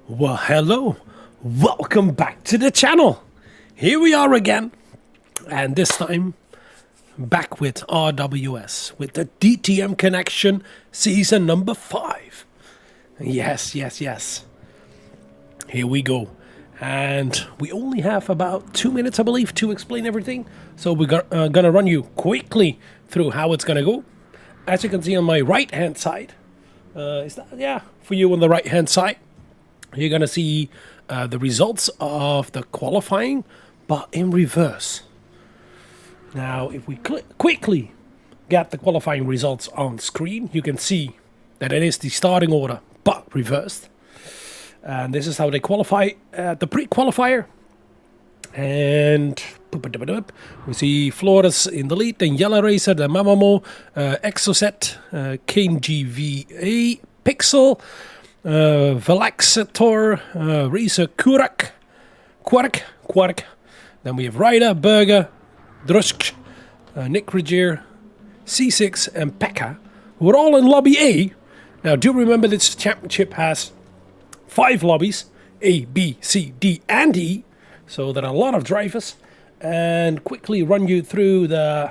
Well, hello, welcome back to the channel. Here we are again, and this time back with RWS with the DTM Connexion season number 5. Yes. Here we go, and we only have about 2 minutes, I believe, to explain everything. So we're gonna run you quickly through how it's gonna go. As you can see on my right hand side, for you on the right hand side, you're going to see the results of the qualifying, but in reverse. Now, if we quickly get the qualifying results on screen, you can see that it is the starting order, but reversed. And this is how they qualify at the pre-qualifier. And we see Flores in the lead, then Yellow Racer, then Mamamo, Exocet, Kane GVA, Pixel, Velaxator, Racer Quark. Then we have Ryder, Berger, Drusk, Nick Regier, C6, and Pekka, who are all in Lobby A. Now, do remember this championship has 5 lobbies, A, B, C, D, and E. So there are a lot of drivers. And quickly run you through the...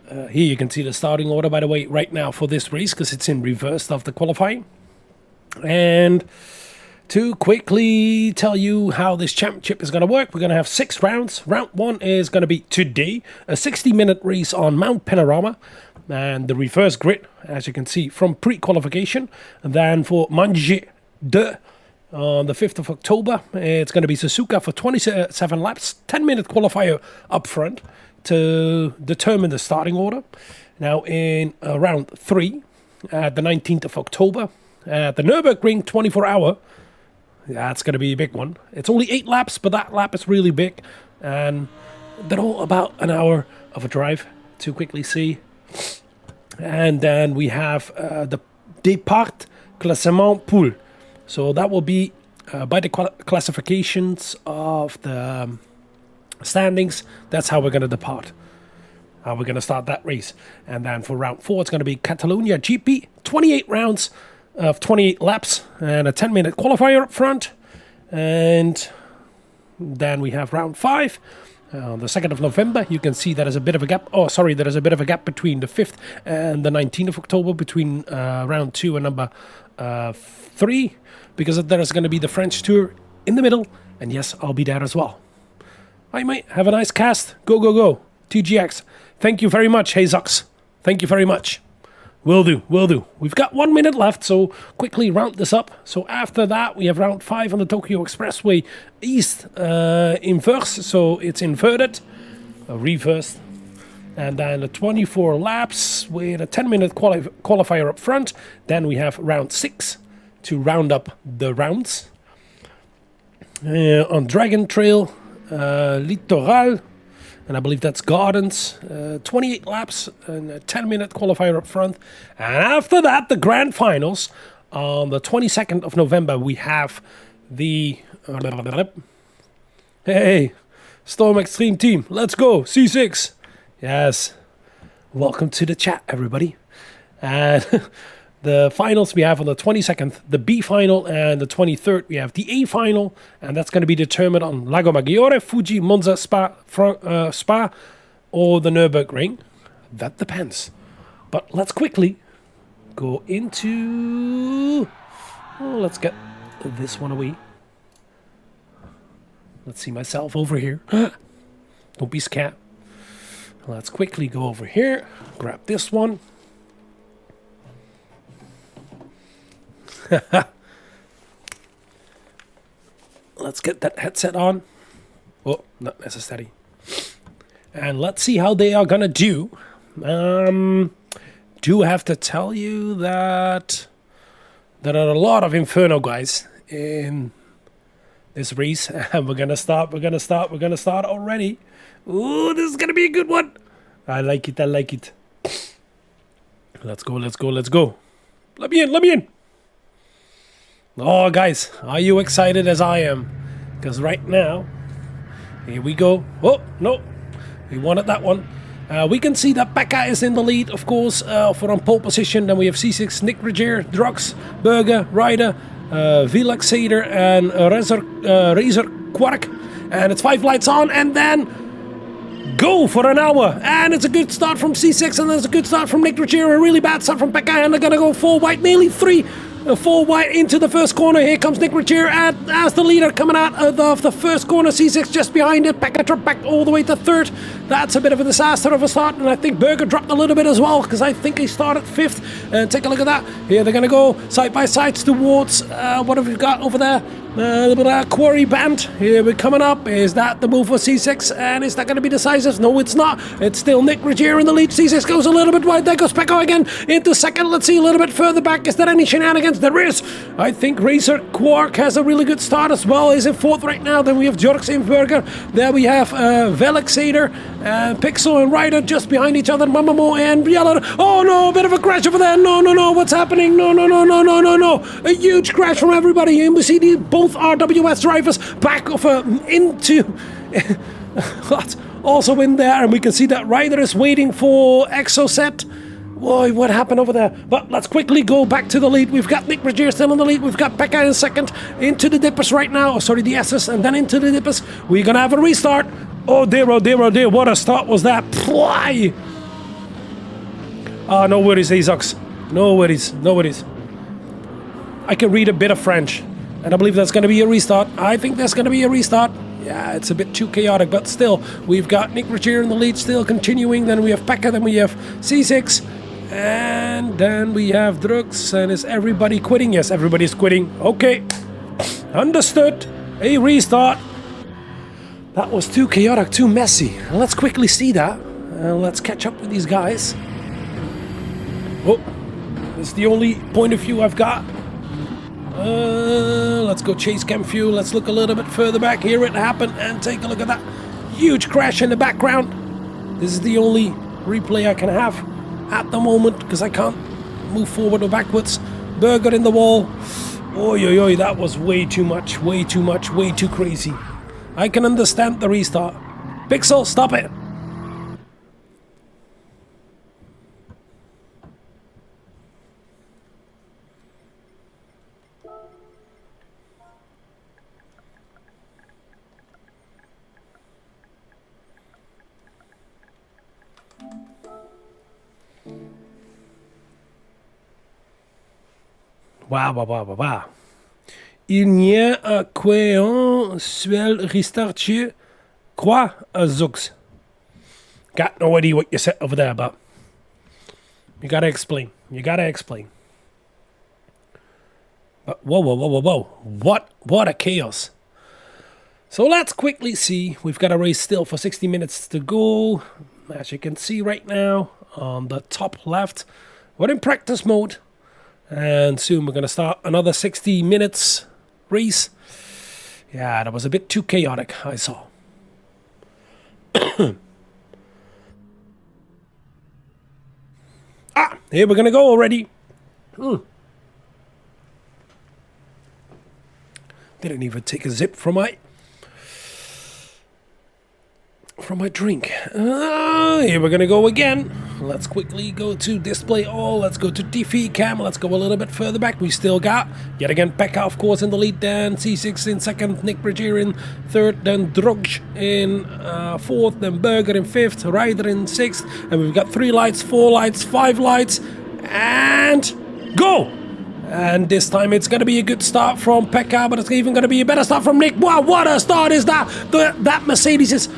here you can see the starting order, by the way, right now for this race, because it's in reverse of the qualifying. And to quickly tell you how this championship is going to work, we're going to have 6 rounds. Round 1 is going to be today, a 60-minute race on Mount Panorama, and the reverse grid, as you can see, from pre-qualification. And then for Nzxt on the 5th of October, it's going to be Suzuka for 27 laps, 10-minute qualifier up front to determine the starting order. Now in round 3, at the 19th of October, at the Nürburgring 24-hour, that's going to be a big one. It's only 8 laps, but that lap is really big. And they're all about an hour of a drive to quickly see. And then we have the Départ Classement Pool. So that will be by the classifications of the standings. That's how we're going to depart. How we're going to start that race. And then for round 4, it's going to be Catalonia GP. 28 rounds of 28 laps and a 10-minute qualifier up front. And then we have round 5. On the 2nd of November, you can see there is a bit of a gap. Oh, sorry, there is a bit of a gap between the 5th and the 19th of October, between round 2 and number 3, because there is going to be the French Tour in the middle. And yes, I'll be there as well. Hi, mate. Have a nice cast. Go. TGX. Thank you very much, Hazox. Thank you very much. Will do. We've got 1 minute left, so quickly round this up. So after that, we have round 5 on the Tokyo Expressway East inverse, so it's inverted, reversed. And then the 24 laps with a 10-minute qualifier up front. Then we have round 6 to round up the rounds. On Dragon Trail, Littoral, and I believe that's Gardens, 28 laps and a 10-minute qualifier up front. And after that, the grand finals. On the 22nd of November, we have the... Hey, Storm Extreme Team, let's go, C6. Yes, welcome to the chat, everybody. And the finals we have on the 22nd, the B final, and the 23rd we have the A final, and that's going to be determined on Lago Maggiore, Fuji, Monza, Spa, or the Nürburgring. That depends. But let's quickly go into... Oh, let's get this one away. Let's see myself over here. Don't be scared. Let's quickly go over here, grab this one. Let's get that headset on. Oh, not necessary. And let's see how they are gonna do. Do have to tell you that there are a lot of Inferno guys in this race, and we're gonna start already. Ooh, this is gonna be a good one. I like it. Let's go. Let me in. Oh, guys, are you excited as I am? Because right now, here we go. Oh, no, we wanted that one. We can see that Pekka is in the lead, of course, for on pole position. Then we have C6, Nick Regier, Drux, Berger, Ryder, Velexator and Razor Quark. And it's 5 lights on, and then go for an hour. And it's a good start from C6, and there's a good start from Nick Ruggiero, a really bad start from Pekka, and they're going to go 4 white, nearly 3. 4 white into the first corner. Here comes Nick Ruggiero as the leader coming out of the first corner. C6 just behind it. Pekka dropped back all the way to 3rd. That's a bit of a disaster of a start, and I think Berger dropped a little bit as well, because I think he started 5th. And take a look at that. Here they're going to go side by side towards what have we got over there? A little bit of quarry band. Here we're coming up. Is that the move for C6? And is that going to be decisive? No, it's not. It's still Nick Ruggiero in the lead. C6 goes a little bit wide. There goes Pekka again into 2nd. Let's see a little bit further back. Is there any shenanigans? There is. I think Razor Quark has a really good start as well. Is in 4th right now. Then we have Jorx and Berger. There we have Velexator, Pixel and Ryder just behind each other. Mamamo and Yellow. Oh no, a bit of a crash over there. No, no, no. What's happening? No, no, no, no, no, no, no. A huge crash from everybody. And we see both RWS drivers back off into what? Also in there, and we can see that Ryder is waiting for Exoset. Boy, what happened over there? But let's quickly go back to the lead. We've got Nick Ruggiero still in the lead. We've got Pekka in 2nd. Into the dippers right now. Oh, sorry, the S's, and then into the dippers. We're gonna have a restart. Oh dear, oh dear, oh dear. What a start was that? Why? Ah, no worries, Azox. No worries, no worries. I can read a bit of French, and I believe that's going to be a restart. I think there's going to be a restart. Yeah, it's a bit too chaotic, but still, we've got Nick Ruggiero in the lead, still continuing. Then we have Pekka, then we have C6, and then we have Drux. And is everybody quitting? Yes, everybody's quitting. Okay, understood. A restart. That was too chaotic, too messy. Let's quickly see that. Let's catch up with these guys. Oh, it's the only point of view I've got. Let's go chase cam fuel. Let's look a little bit further back. Here it happened, and take a look at that huge crash in the background. This is the only replay I can have at the moment, because I can't move forward or backwards. Berger in the wall. Oi, oi, oi, that was way too much, way too much, way too crazy. I can understand the restart. Pixel, stop it. Wow, wow, wow, wow, wow. Il n'y a qu'un seul restartier. Quoi, Zux? Got no idea what you said over there, but you gotta explain. You gotta explain. But whoa, whoa, whoa, whoa, whoa. What a chaos. So let's quickly see. We've got a race still for 60 minutes to go. As you can see right now on the top left, we're in practice mode. And soon we're going to start another 60 minutes race. Yeah, that was a bit too chaotic, I saw. Here we're going to go already. Didn't even take a sip from my drink. Here we're gonna go again. Let's quickly go to display all. Let's go to TV cam. Let's go a little bit further back. We still got yet again Pekka, of course, in the lead. Then C6 in 2nd, Nick Ruggiero in 3rd, then Drog in 4th, then Berger in 5th, Ryder in 6th, and we've got 3 lights, 4 lights, 5 lights, and go! And this time it's going to be a good start from Pekka, but it's even going to be a better start from Nick. Wow, what a start is that! That Mercedes is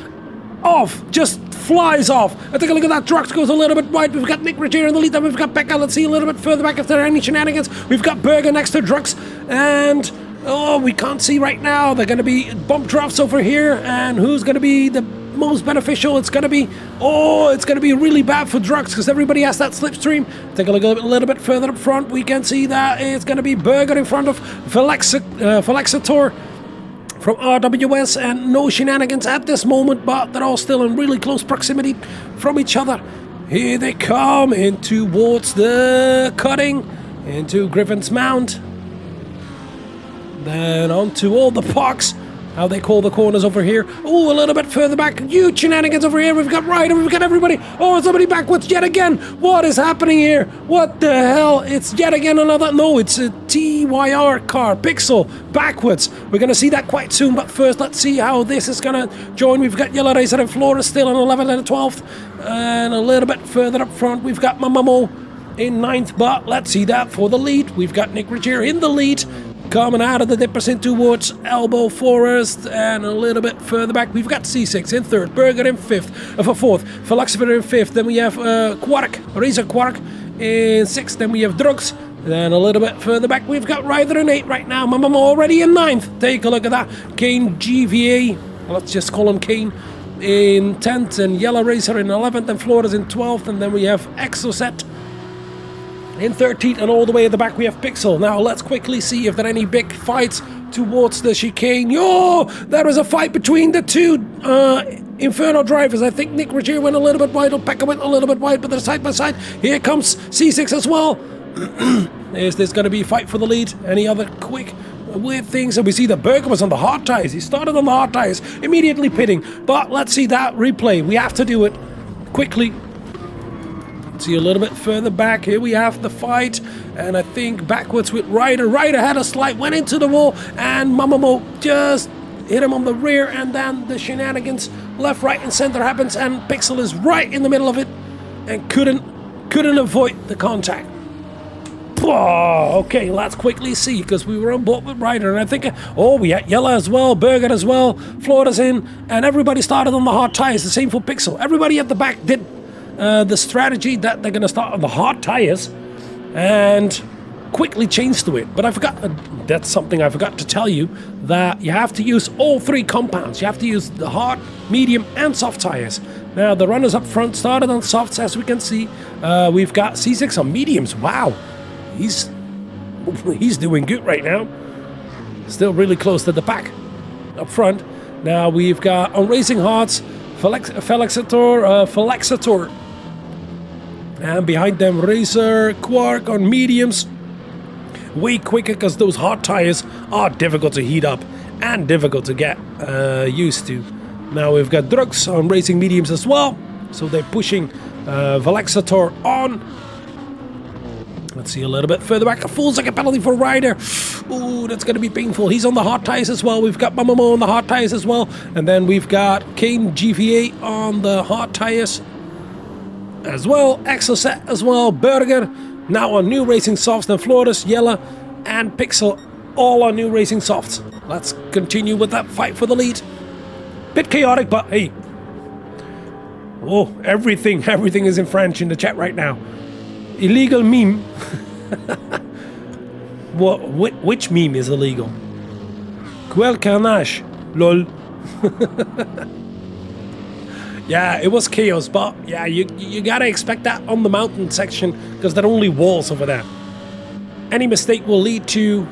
off, just flies off. I take a look at that. Drux goes a little bit wide. We've got Nick Ruggiero in the lead, then we've got Pekka. Let's see a little bit further back if there are any shenanigans. We've got Berger next to Drux, and oh, we can't see right now. They're going to be bump drops over here, and who's going to be the most beneficial? It's going to be, it's going to be really bad for Drux because everybody has that slipstream. Take a look a little bit further up front. We can see that it's going to be Berger in front of Velexator from RWS, and no shenanigans at this moment, but they're all still in really close proximity from each other. Here they come in towards the cutting, into Griffin's Mount, then onto all the parks. how they call the corners over here. Oh, a little bit further back. Huge shenanigans over here. We've got Ryder. We've got everybody. Oh, somebody backwards yet again. What is happening here? What the hell? It's yet again another. No, it's a TYR car. Pixel backwards. We're going to see that quite soon. But first, let's see how this is going to join. We've got Yellow Racer and Flora still in 11th and 12th. And a little bit further up front, we've got Mamamo in 9th. But let's see that for the lead. We've got Nick Rogier in the lead. Coming out of the dippers in towards Elbow Forest, and a little bit further back we've got C6 in 3rd, Burger in 5th, for 4th, Philoxopher in 5th, then we have Razor Quark in 6th, then we have Drugs, then a little bit further back we've got Ryder in 8th right now, Mamamo already in 9th, take a look at that, Kane GVA, let's just call him Kane, in 10th, and Yellow Racer in 11th, and Flores in 12th, and then we have Exoset in 13th, and all the way at the back we have Pixel. Now let's quickly see if there are any big fights towards the chicane. Yo, there was a fight between the two Inferno drivers. I think Nick Rogier went a little bit wide, or Pekka went a little bit wide, but they're side by side. Here comes C6 as well. Is this going to be a fight for the lead? Any other quick weird things? And we see that Berger was on the hard tires. He started on the hard tires, immediately pitting. But let's see that replay. We have to do it quickly. See a little bit further back. Here we have the fight, and I think backwards with Ryder. Ryder had a slide, went into the wall, and Mamamo just hit him on the rear, and then the shenanigans left, right, and center happens, and Pixel is right in the middle of it, and couldn't avoid the contact. Oh, okay, let's quickly see, because we were on board with Ryder, and I think, we had Yella as well, Berger as well, Flores in, and everybody started on the hard tires. The same for Pixel. Everybody at the back did the strategy that they're going to start on the hard tires and quickly change to it. But I forgot, that's something I forgot to tell you, that you have to use all 3 compounds. You have to use the hard, medium, and soft tires. Now, the runners up front started on softs, as we can see. We've got C6 on mediums. Wow, he's doing good right now. Still really close to the back up front. Now, we've got on Racing Hards, Philaxator. And behind them, Racer Quark on mediums. Way quicker, because those hard tires are difficult to heat up and difficult to get used to. Now we've got Drugs on racing mediums as well. So they're pushing Philaxator on. Let's see a little bit further back. A full second penalty for Ryder. Ooh, that's going to be painful. He's on the hard tires as well. We've got Mamamo on the hard tires as well. And then we've got Kane GVA on the hard tires as well. Exoset as well. Berger now on new racing softs. Then Flores, Yella, and Pixel all on new racing softs. Let's continue with that fight for the lead. Bit chaotic, but hey. Oh, everything is in French in the chat right now. Illegal meme. Which meme is illegal? Quel carnage, lol. Yeah, it was chaos, but yeah, you gotta expect that on the mountain section, because there are only walls over there. Any mistake will lead to,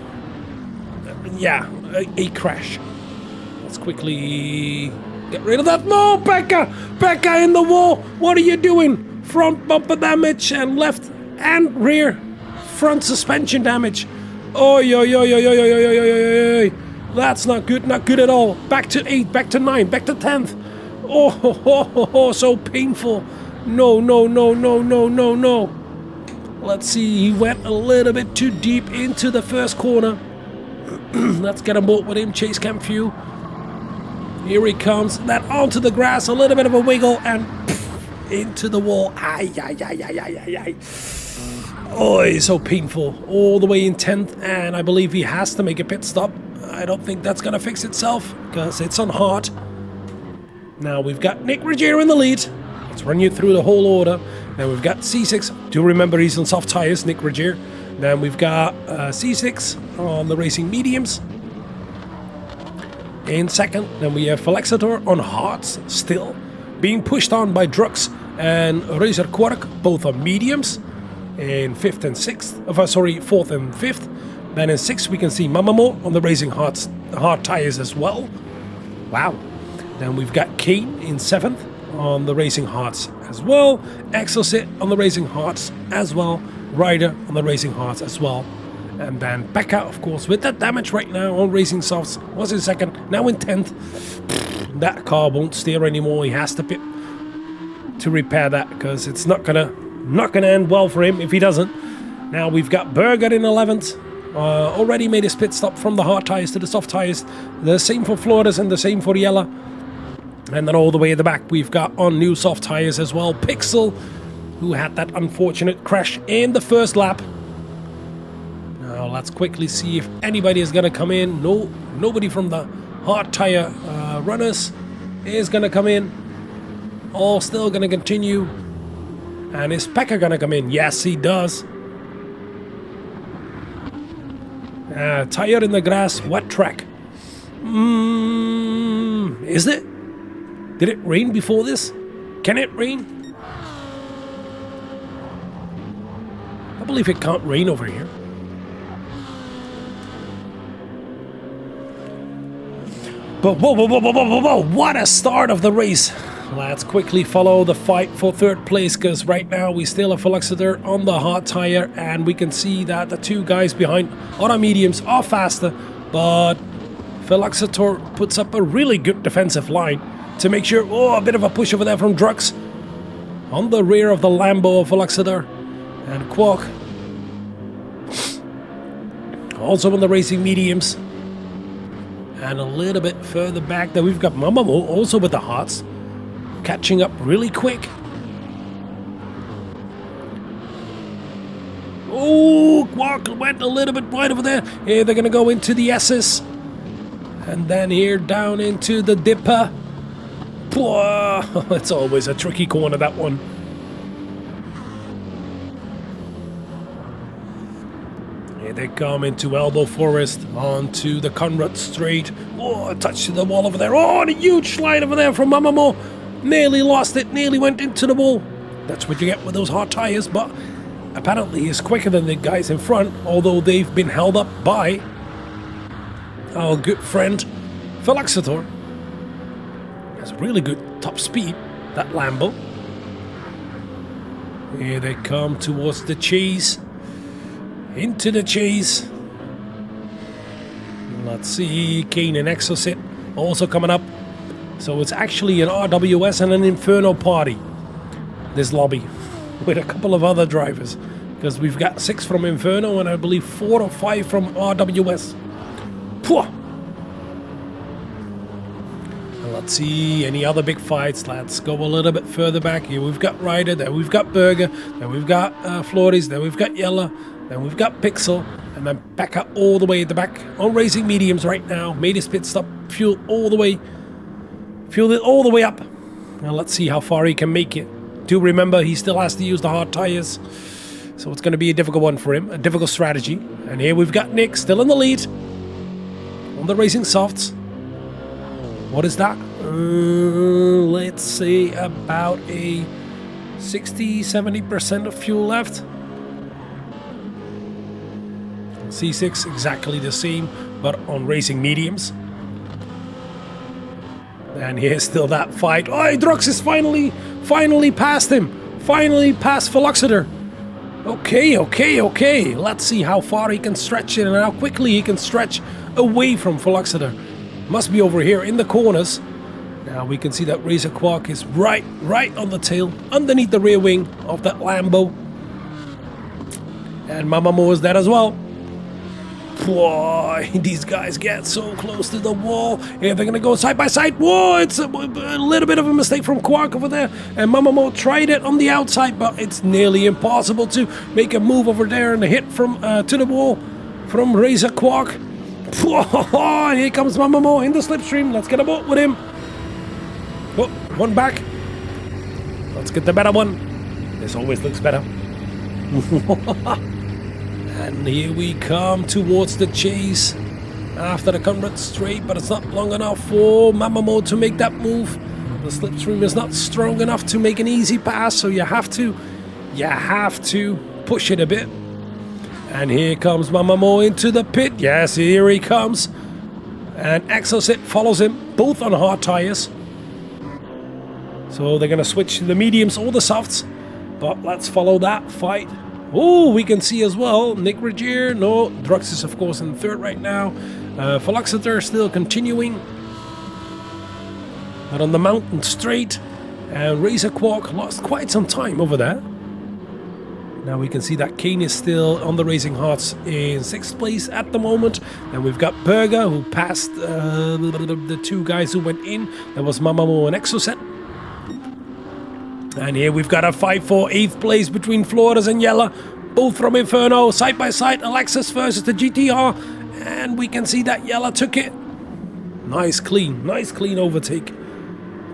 a crash. Let's quickly get rid of that. No, Pekka in the wall. What are you doing? Front bumper damage and left and rear front suspension damage. That's not good at all. Back to 8, back to 9, back to 10th. Oh, so painful. No. Let's see, he went a little bit too deep into the first corner. Let's get on board with him, Chase Camp Few. Here he comes, then onto the grass, a little bit of a wiggle, and into the wall. Ay. Oh, it's so painful. All the way in 10th, and I believe he has to make a pit stop. I don't think that's going to fix itself, because it's on hard. Now we've got Nick Rogier in the lead. Let's run you through the whole order. Then we've got C6. Do remember he's on soft tires, Nick Rogier. Then we've got C6 on the racing mediums. In second, then we have Philaxator on hards still, being pushed on by Drugs and Razor Quark, both on mediums. In 4th and 5th. Then in 6th we can see Mamamo on the racing hard tires as well. Wow. Then we've got Kane in 7th on the racing hards as well. Exosit on the racing hards as well. Ryder on the racing hards as well. And then Pekka, of course, with that damage right now on Racing Softs. Was in 2nd, now in 10th. That car won't steer anymore. He has to pit to repair that, because it's not gonna end well for him if he doesn't. Now we've got Berger in 11th. Already made his pit stop from the hard tires to the soft tires. The same for Flores and the same for Yella. And then all the way at the back, we've got on new soft tires as well, Pixel, who had that unfortunate crash in the first lap. Now let's quickly see if anybody is going to come in. No, nobody from the hard tire runners is going to come in. All still going to continue. And is Pekka going to come in? Yes, he does. Tire in the grass, wet track. Is it? Did it rain before this? Can it rain? I believe it can't rain over here. But whoa, what a start of the race. Let's quickly follow the fight for 3rd place, because right now we still have Veloxiter on the hard tire, and we can see that the 2 guys behind on our mediums are faster, but Veloxiter puts up a really good defensive line to make sure. Oh, a bit of a push over there from Drux on the rear of the Lambo of Veloxiter. And Quark also on the racing mediums. And a little bit further back there we've got Mamamo also with the hards, catching up really quick. Oh, Quark went a little bit wide over there. Here they're going to go into the S's. And then here down into the Dipper. It's always a tricky corner, that one. Here they come into Elbow Forest, onto the Conrad Straight. Oh, a touch to the wall over there. Oh, and a huge slide over there from Mamamo. Nearly lost it, nearly went into the wall. That's what you get with those hard tires, but apparently he's quicker than the guys in front, although they've been held up by our good friend Veloxiter. Has really good top speed, that Lambo. Here they come towards the chase. Into the chase. Let's see, Kane and Exocet also coming up. So it's actually an RWS and an Inferno party, this lobby, with a couple of other drivers, because we've got 6 from Inferno and I believe 4 or 5 from RWS. Pwah! Let's see any other big fights. Let's go a little bit further back. Here we've got Ryder, then we've got Berger, then we've got Flores, then we've got Yella, then we've got Pixel, and then Pekka all the way at the back on racing mediums right now. Made his pit stop, fueled it all the way up. Now let's see how far he can make it. Do remember he still has to use the hard tires, so it's going to be a difficult one for him, a difficult strategy. And here we've got Nick still in the lead on the racing softs. What is that? Let's say about a 60-70% of fuel left. C6 exactly the same, but on racing mediums. And here's still that fight. Oh, Drux is finally passed him. Finally past Veloxiter. Okay. Let's see how far he can stretch it and how quickly he can stretch away from Veloxiter. Must be over here in the corners. Now we can see that Razor Quark is right on the tail, underneath the rear wing of that Lambo. And Mamamo is there as well. Whoa, these guys get so close to the wall. Here they're going to go side by side. Whoa, it's a little bit of a mistake from Quark over there. And Mamamo tried it on the outside, but it's nearly impossible to make a move over there and a hit from to the wall from Razor Quark. Whoa, here comes Mamamo in the slipstream. Let's get a boat with him. Oh, one back. Let's get the better one. This always looks better. And here we come towards the chase after the Conrad Straight, but it's not long enough for Mamamo to make that move. The slipstream is not strong enough to make an easy pass, so you have to push it a bit. And here comes Mamamo into the pit. Yes, here he comes. And Exocet follows him, both on hard tires. So they're going to switch to the mediums or the softs. But let's follow that fight Oh, we can see as well, Nzxt, no, Drux is of course in third right now. Phylloxeter still continuing. But on the mountain straight. And Razor Quark lost quite some time over there. Now we can see that Kane is still on the Racing Hearts in 6th place at the moment. And we've got Burger, who passed the two guys who went in. That was Mamamo and Exocet. And here we've got a fight for 8th place between Flores and Yella. Both from Inferno, side by side. Alexis versus the GTR. And we can see that Yella took it. Nice clean overtake.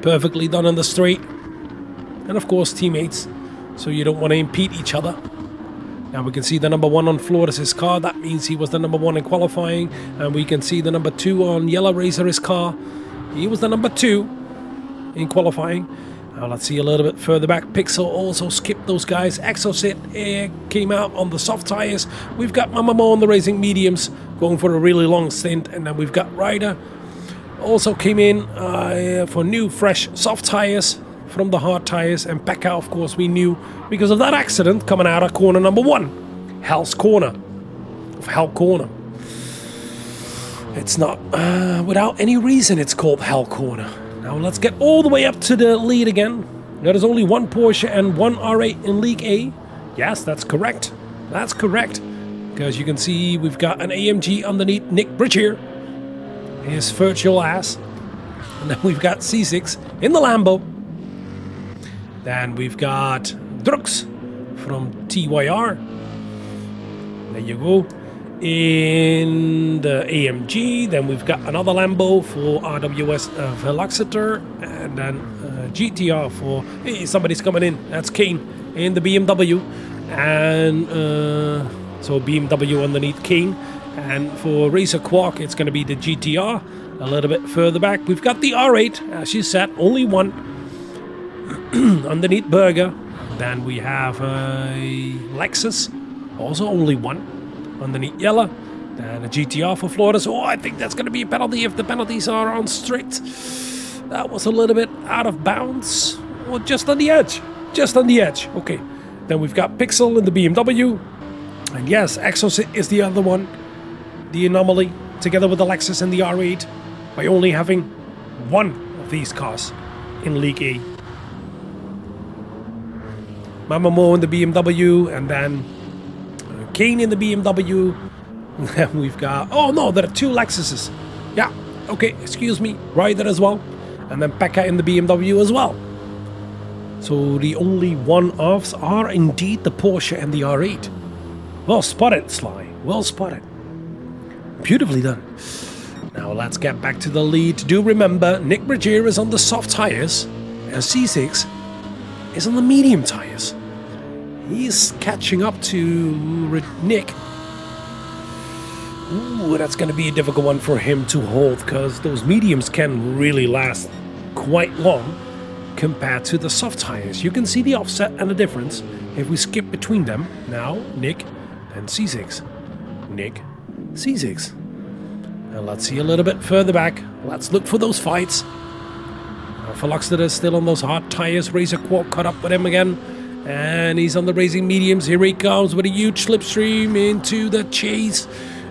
Perfectly done on the straight. And of course teammates. So you don't want to impede each other. Now we can see the number 1 on Flores' car. That means he was the number 1 in qualifying. And we can see the number 2 on Yellow Razor's car. He was the number 2 in qualifying. Now let's see a little bit further back. Pixel also skipped those guys. Exocet came out on the soft tires. We've got Mamamo on the racing mediums, going for a really long stint. And then we've got Ryder. Also came in for new, fresh, soft tires from the hard tires. And Pekka, of course, we knew because of that accident coming out of corner number 1. Hell's Corner. Of Hell Corner. It's not without any reason it's called Hell Corner. Now let's get all the way up to the lead again. There is only 1 Porsche and 1 R8 in League A. Yes, that's correct. That's correct. Because you can see we've got an AMG underneath Nick Bridger. His virtual ass. And then we've got C6 in the Lambo. Then we've got Drux from TYR. There you go. In the AMG. Then we've got another Lambo for RWS Veloxeter. And then GTR for... Hey, somebody's coming in. That's Kane in the BMW. And so BMW underneath Kane. And for Racer Quark, it's going to be the GTR. A little bit further back, we've got the R8. As you said, only 1 underneath Burger. Then we have a Lexus, also only 1 underneath Yella. Then a GTR for Flores. Oh, I think that's going to be a penalty if the penalties are on strict. That was a little bit out of bounds. Or just on the edge. Just on the edge. Okay. Then we've got Pixel in the BMW. And yes, Exocet is the other one. The anomaly, together with the Lexus and the R8, by only having 1 of these cars in League A. Mamamo in the BMW, and then Kane in the BMW. And we've got... Oh no, there are 2 Lexuses. Yeah, okay, excuse me. Ryder as well. And then Pekka in the BMW as well. So the only one-offs are indeed the Porsche and the R8. Well spotted, Sly. Well spotted. Beautifully done. Now let's get back to the lead. Do remember, Nick Bridger is on the soft tires, and C6 is on the medium tires. He's catching up to Nick. Ooh, that's going to be a difficult one for him to hold, because those mediums can really last quite long compared to the soft tires. You can see the offset and the difference if we skip between them. Now, Nick and C6. Nick, C6. And let's see a little bit further back. Let's look for those fights. Phylloxeter is still on those hard tires. Razor Quark caught up with him again. And he's on the racing mediums. Here he comes with a huge slipstream into the chase.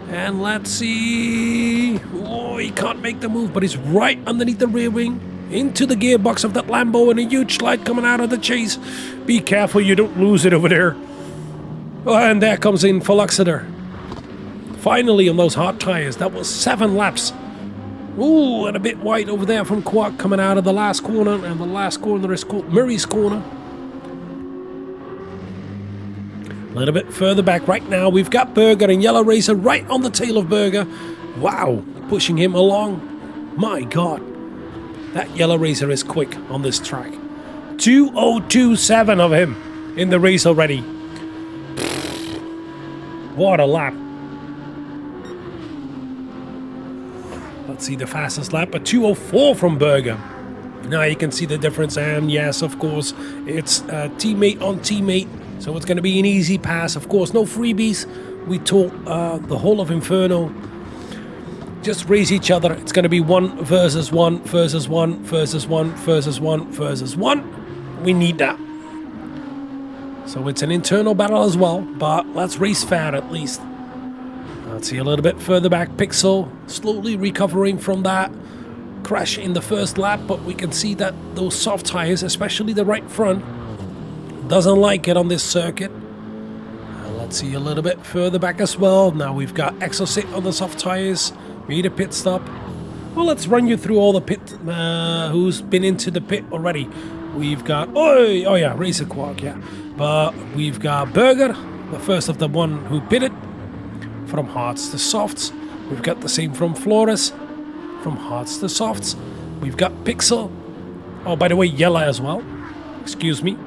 And let's see. Oh, he can't make the move, but he's right underneath the rear wing. Into the gearbox of that Lambo, and a huge slide coming out of the chase. Be careful you don't lose it over there. Oh, and there comes in Phylloxeter. Finally on those hard tires. That was 7 laps. Ooh, and a bit wide over there from Quark coming out of the last corner. And the last corner is called Murray's corner. A little bit further back right now. We've got Burger and Yellow Racer right on the tail of Burger. Wow, pushing him along. My God. That Yellow Racer is quick on this track. 2027 of him in the race already. What a lap. Let's see the fastest lap, a 2:04 from Burger. Now you can see the difference, and yes, of course, it's teammate on teammate, so it's going to be an easy pass. Of course, no freebies. We taught the whole of Inferno. Just race each other. It's going to be 1 versus 1 versus 1 versus 1 versus 1 versus 1. We need that. So it's an internal battle as well, but let's race fair at least. Let's see a little bit further back. Pixel slowly recovering from that crash in the first lap, but we can see that those soft tires, especially the right front, doesn't like it on this circuit. Let's see a little bit further back as well. Now we've got Exocet on the soft tires, made a pit stop. Well, let's run you through all the pit, who's been into the pit already. We've got, oh yeah, Razer Quark, yeah. But we've got Burger, the first of the one who pitted, from hards to softs. We've got the same from Flores, from hards to softs. We've got Pixel, oh, by the way, Yella as well, excuse me.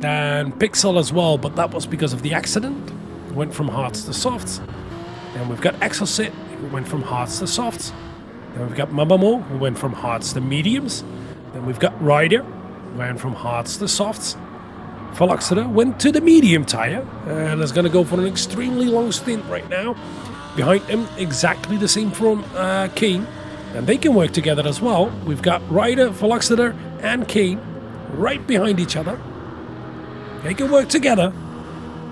And Pixel as well, but that was because of the accident. Went from hards to softs. Then we've got Exocet, who went from hards to softs. Then we've got Mabamo, who went from hards to mediums. Then we've got Ryder, who went from hards to softs. Veloxeter went to the medium tire and is going to go for an extremely long stint right now. Behind him, exactly the same from Kane. And they can work together as well. We've got Ryder, Veloxeter, and Kane right behind each other. They can work together.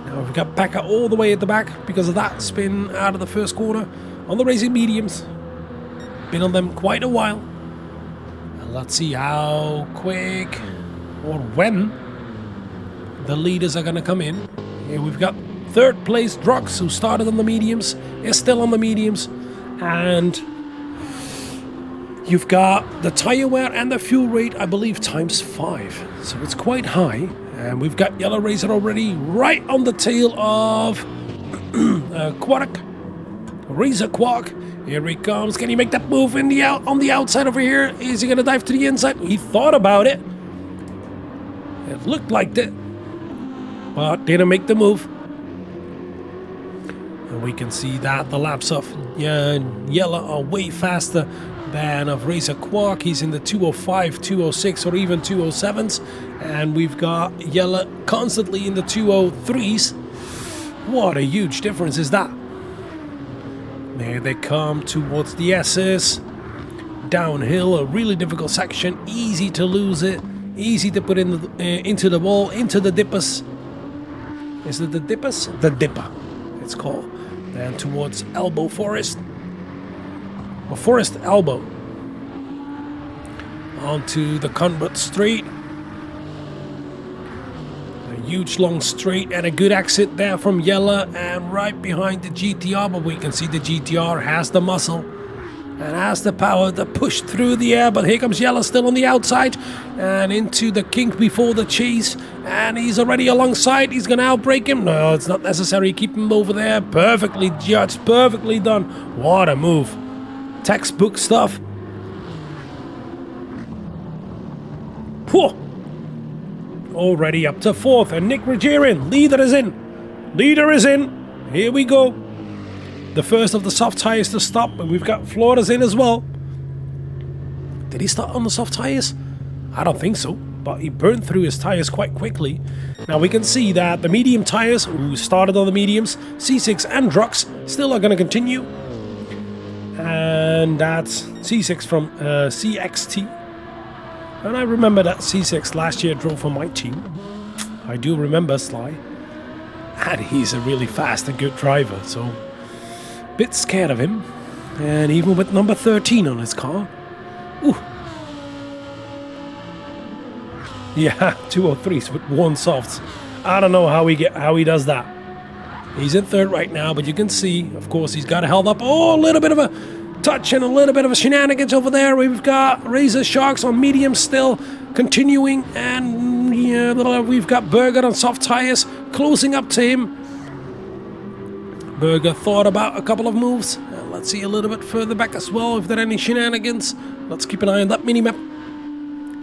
Now we've got Pekka all the way at the back because of that spin out of the first corner on the racing mediums. Been on them quite a while. And let's see how quick or when the leaders are going to come in. Here we've got third place Drox, who started on the mediums, is still on the mediums. And you've got the tire wear and the fuel rate, I believe, ×5. So it's quite high. And we've got Yellow Razer already right on the tail of Quark. Razer Quark. Here he comes. Can he make that move on the outside over here? Is he going to dive to the inside? He thought about it. It looked like it, but didn't make the move. And we can see that the laps of Yellow are way faster than of Razer Quark. He's in the 205, 206, or even 207s. And we've got Yellow constantly in the 203s. What a huge difference is that. There they come towards the S's. Downhill, a really difficult section. Easy to lose it. Easy to put in into the wall, into the dippers. Is it the dippers? The dipper, it's called. Then towards Elbow Forest. Or Forest Elbow. Onto the Convert Straight. A huge long straight and a good exit there from Yella, and right behind the GTR, but we can see the GTR has the muscle and has the power to push through the air. But here comes Yella still on the outside and into the kink before the chase, and he's already alongside. He's gonna outbrake him. No, it's not necessary. Keep him over there. Perfectly judged, perfectly done. What a move. Textbook stuff. Whew. Already up to fourth, and Nick Rogerian, leader is in. Leader is in. Here we go. The first of the soft tires to stop, and we've got Flores in as well. Did he start on the soft tires? I don't think so, but he burned through his tires quite quickly. Now we can see that the medium tires, who started on the mediums, C6 and Drox, still are going to continue. And that's C6 from CXT. And I remember that C6 last year drove for my team. I do remember Sly. And he's a really fast and good driver, so a bit scared of him. And even with number 13 on his car. Ooh. Yeah, 203s with one softs. I don't know how he does that. He's in third right now, but you can see, of course, he's got it held up. Oh, a little bit of a touch and a little bit of a shenanigans over there. We've got Razer Sharks on medium still continuing, and yeah, we've got Burger on soft tires closing up to him. Burger thought about a couple of moves. Let's see a little bit further back as well if there are any shenanigans. Let's keep an eye on that minimap.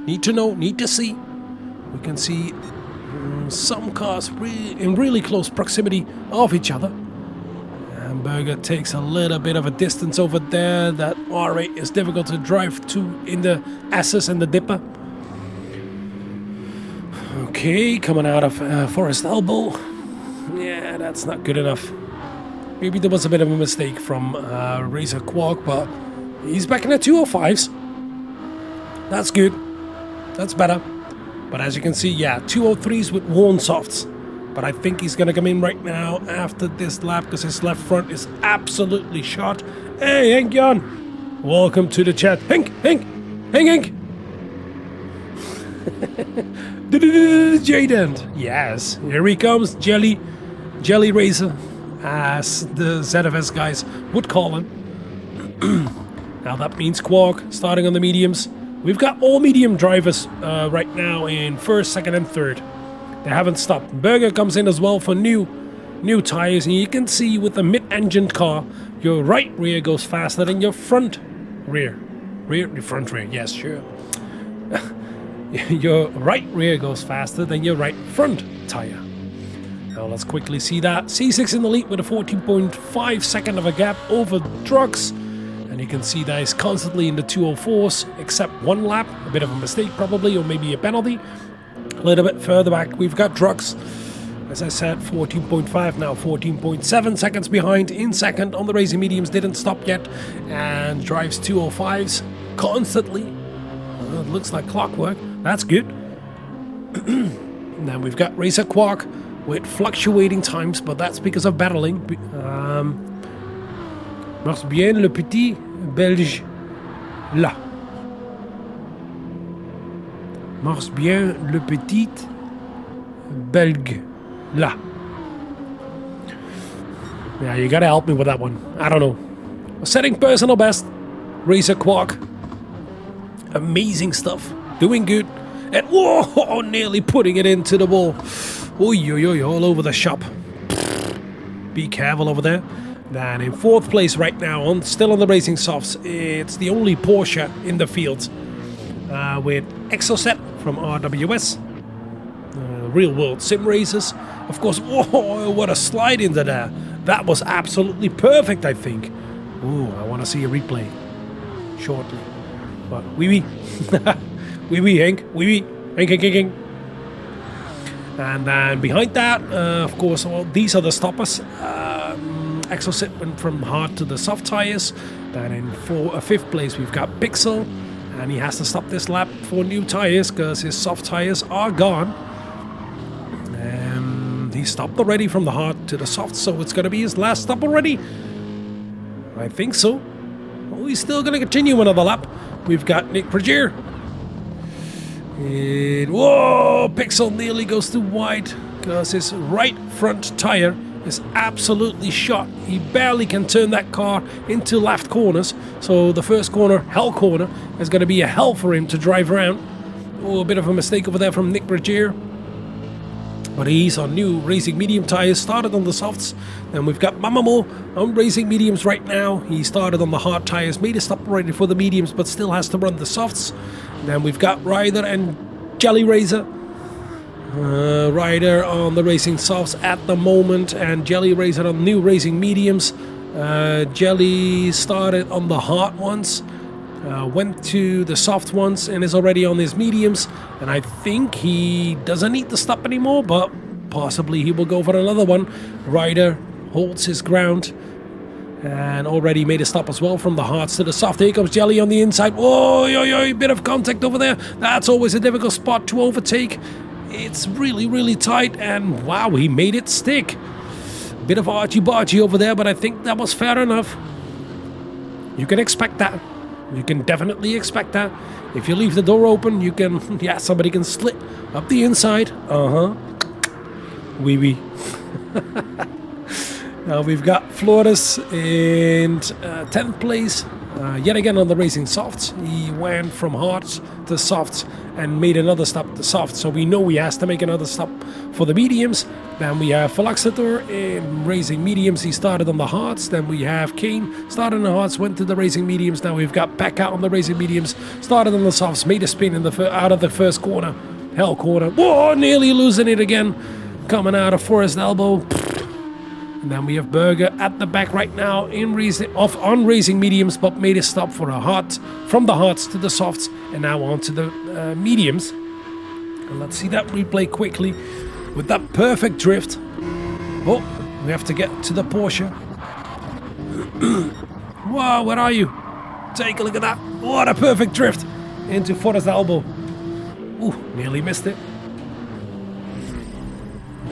Need to know, need to see. We can see some cars in really close proximity of each other. And Burger takes a little bit of a distance over there. That R8 is difficult to drive to in the S's and the dipper. Okay, coming out of Forest Elbow. Yeah, that's not good enough. Maybe there was a bit of a mistake from Razer Quark, but he's back in the 205s. That's good. That's better. But as you can see, yeah, 203s with worn softs. But I think he's going to come in right now after this lap because his left front is absolutely shot. Hey, Henk Jan, welcome to the chat. Henk. DjeeDent. Yes, here he comes, Jelly Razor, as the ZFS guys would call him. Now that means Quark starting on the mediums. We've got all medium drivers right now in first, second, and third. They haven't stopped. Burger comes in as well for new tires, and you can see with the mid-engined car, your right rear goes faster than your front rear. Front rear, yes, sure. Your right rear goes faster than your right front tire. Now let's quickly see that. C6 in the lead with a 14.5 second of a gap over Drugs. And you can see that he's constantly in the 204s, except one lap. A bit of a mistake probably, or maybe a penalty. A little bit further back, we've got Drugs. As I said, 14.5, now 14.7 seconds behind in second on the Racing Mediums. Didn't stop yet and drives 205s constantly. Well, it looks like clockwork. That's good. Then we've got Racer Quark with fluctuating times, but that's because of battling. Marche bien le petit Belge là. Marche bien le petit Belge là. Yeah, you gotta help me with that one. I don't know. Setting personal best. Racer Quark. Amazing stuff. Doing good. And whoa, nearly putting it into the wall. Oi, all over the shop. Be careful over there. Then in fourth place right now, still on the racing softs, it's the only Porsche in the field with Exocet from RWS. Real world sim races. Of course, whoa, what a slide into there. That was absolutely perfect, I think. Ooh, I want to see a replay shortly. But oui, Henk, Henk. And then behind that, of course, well, these are the stoppers. Exocet went from hard to the soft tires. Then in fifth place, we've got Pixel. And he has to stop this lap for new tires because his soft tires are gone. He stopped already from the hard to the soft, so it's going to be his last stop already. I think so. Oh, he's still going to continue another lap. We've got Nick Pragier. And whoa, Pixel nearly goes too wide because his right front tire is absolutely shot. He barely can turn that car into left corners. So the first corner, hell corner, is going to be a hell for him to drive around. Oh, a bit of a mistake over there from Nick Pragier. But he's on new racing medium tires, started on the softs. Then we've got Mamamo on racing mediums right now. He started on the hard tires, made a stop already for the mediums, but still has to run the softs. Then we've got Ryder and Jelly Razor. Ryder on the racing softs at the moment, and Jelly Razor on new racing mediums. Jelly started on the hard ones, went to the soft ones, and is already on his mediums. And I think he doesn't need to stop anymore, but possibly he will go for another one. Ryder holds his ground and already made a stop as well from the hards to the soft. Here comes Jelly on the inside. Whoa, bit of contact over there. That's always a difficult spot to overtake. It's really tight, and wow, he made it stick. Bit of argy-bargy over there, but I think that was fair enough. You can expect that. You can definitely expect that. If you leave the door open, you can, yeah, somebody can slit up the inside. Oui. Now we've got Flores in 10th place. Yet again on the racing softs. He went from hards to softs and made another stop to soft. So we know he has to make another stop for the mediums. Then we have Falaxator in racing mediums. He started on the hards. Then we have Kane, started on the hards, went to the racing mediums. Now we've got Pekka on the racing mediums, started on the softs, made a spin in out of the first corner. Hell corner. Whoa, nearly losing it again. Coming out of Forest Elbow. And then we have Berger at the back right now on racing mediums, but made a stop for a hard, from the hards to the softs, and now on to the mediums. And let's see that replay quickly with that perfect drift. Oh, we have to get to the Porsche. Wow, where are you? Take a look at that. What a perfect drift into Forest Elbow. Ooh, nearly missed it.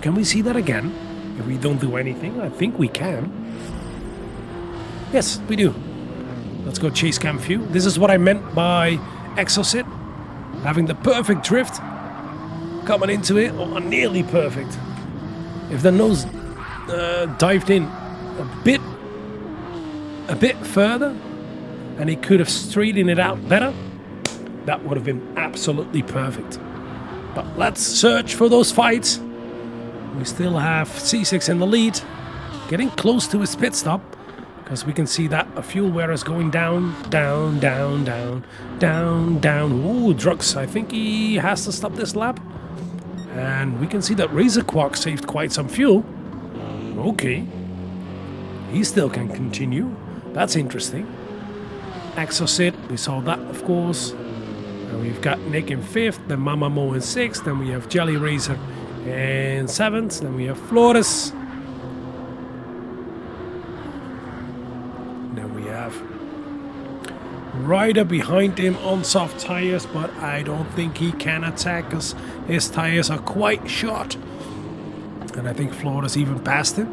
Can we see that again? If we don't do anything, I think we can. Yes, we do. Let's go chase cam view. This is what I meant by Exocet. Having the perfect drift. Coming into it, or nearly perfect. If the nose dived in a bit further, and he could have straightened it out better, that would have been absolutely perfect. But let's search for those fights. We still have C6 in the lead, getting close to his pit stop, because we can see that a fuel wear is going down, down, down, down, down, down. Ooh, Drux, I think he has to stop this lap. And we can see that Razer Quark saved quite some fuel. Okay. He still can continue. That's interesting. Exocet, we saw that, of course. And we've got Nick in 5th, then Mama Mo in 6th, then we have Jelly Razor in 7th, then we have Flores. Then we have Ryder behind him on soft tires, but I don't think he can attack because his tires are quite short. And I think Flores even passed him.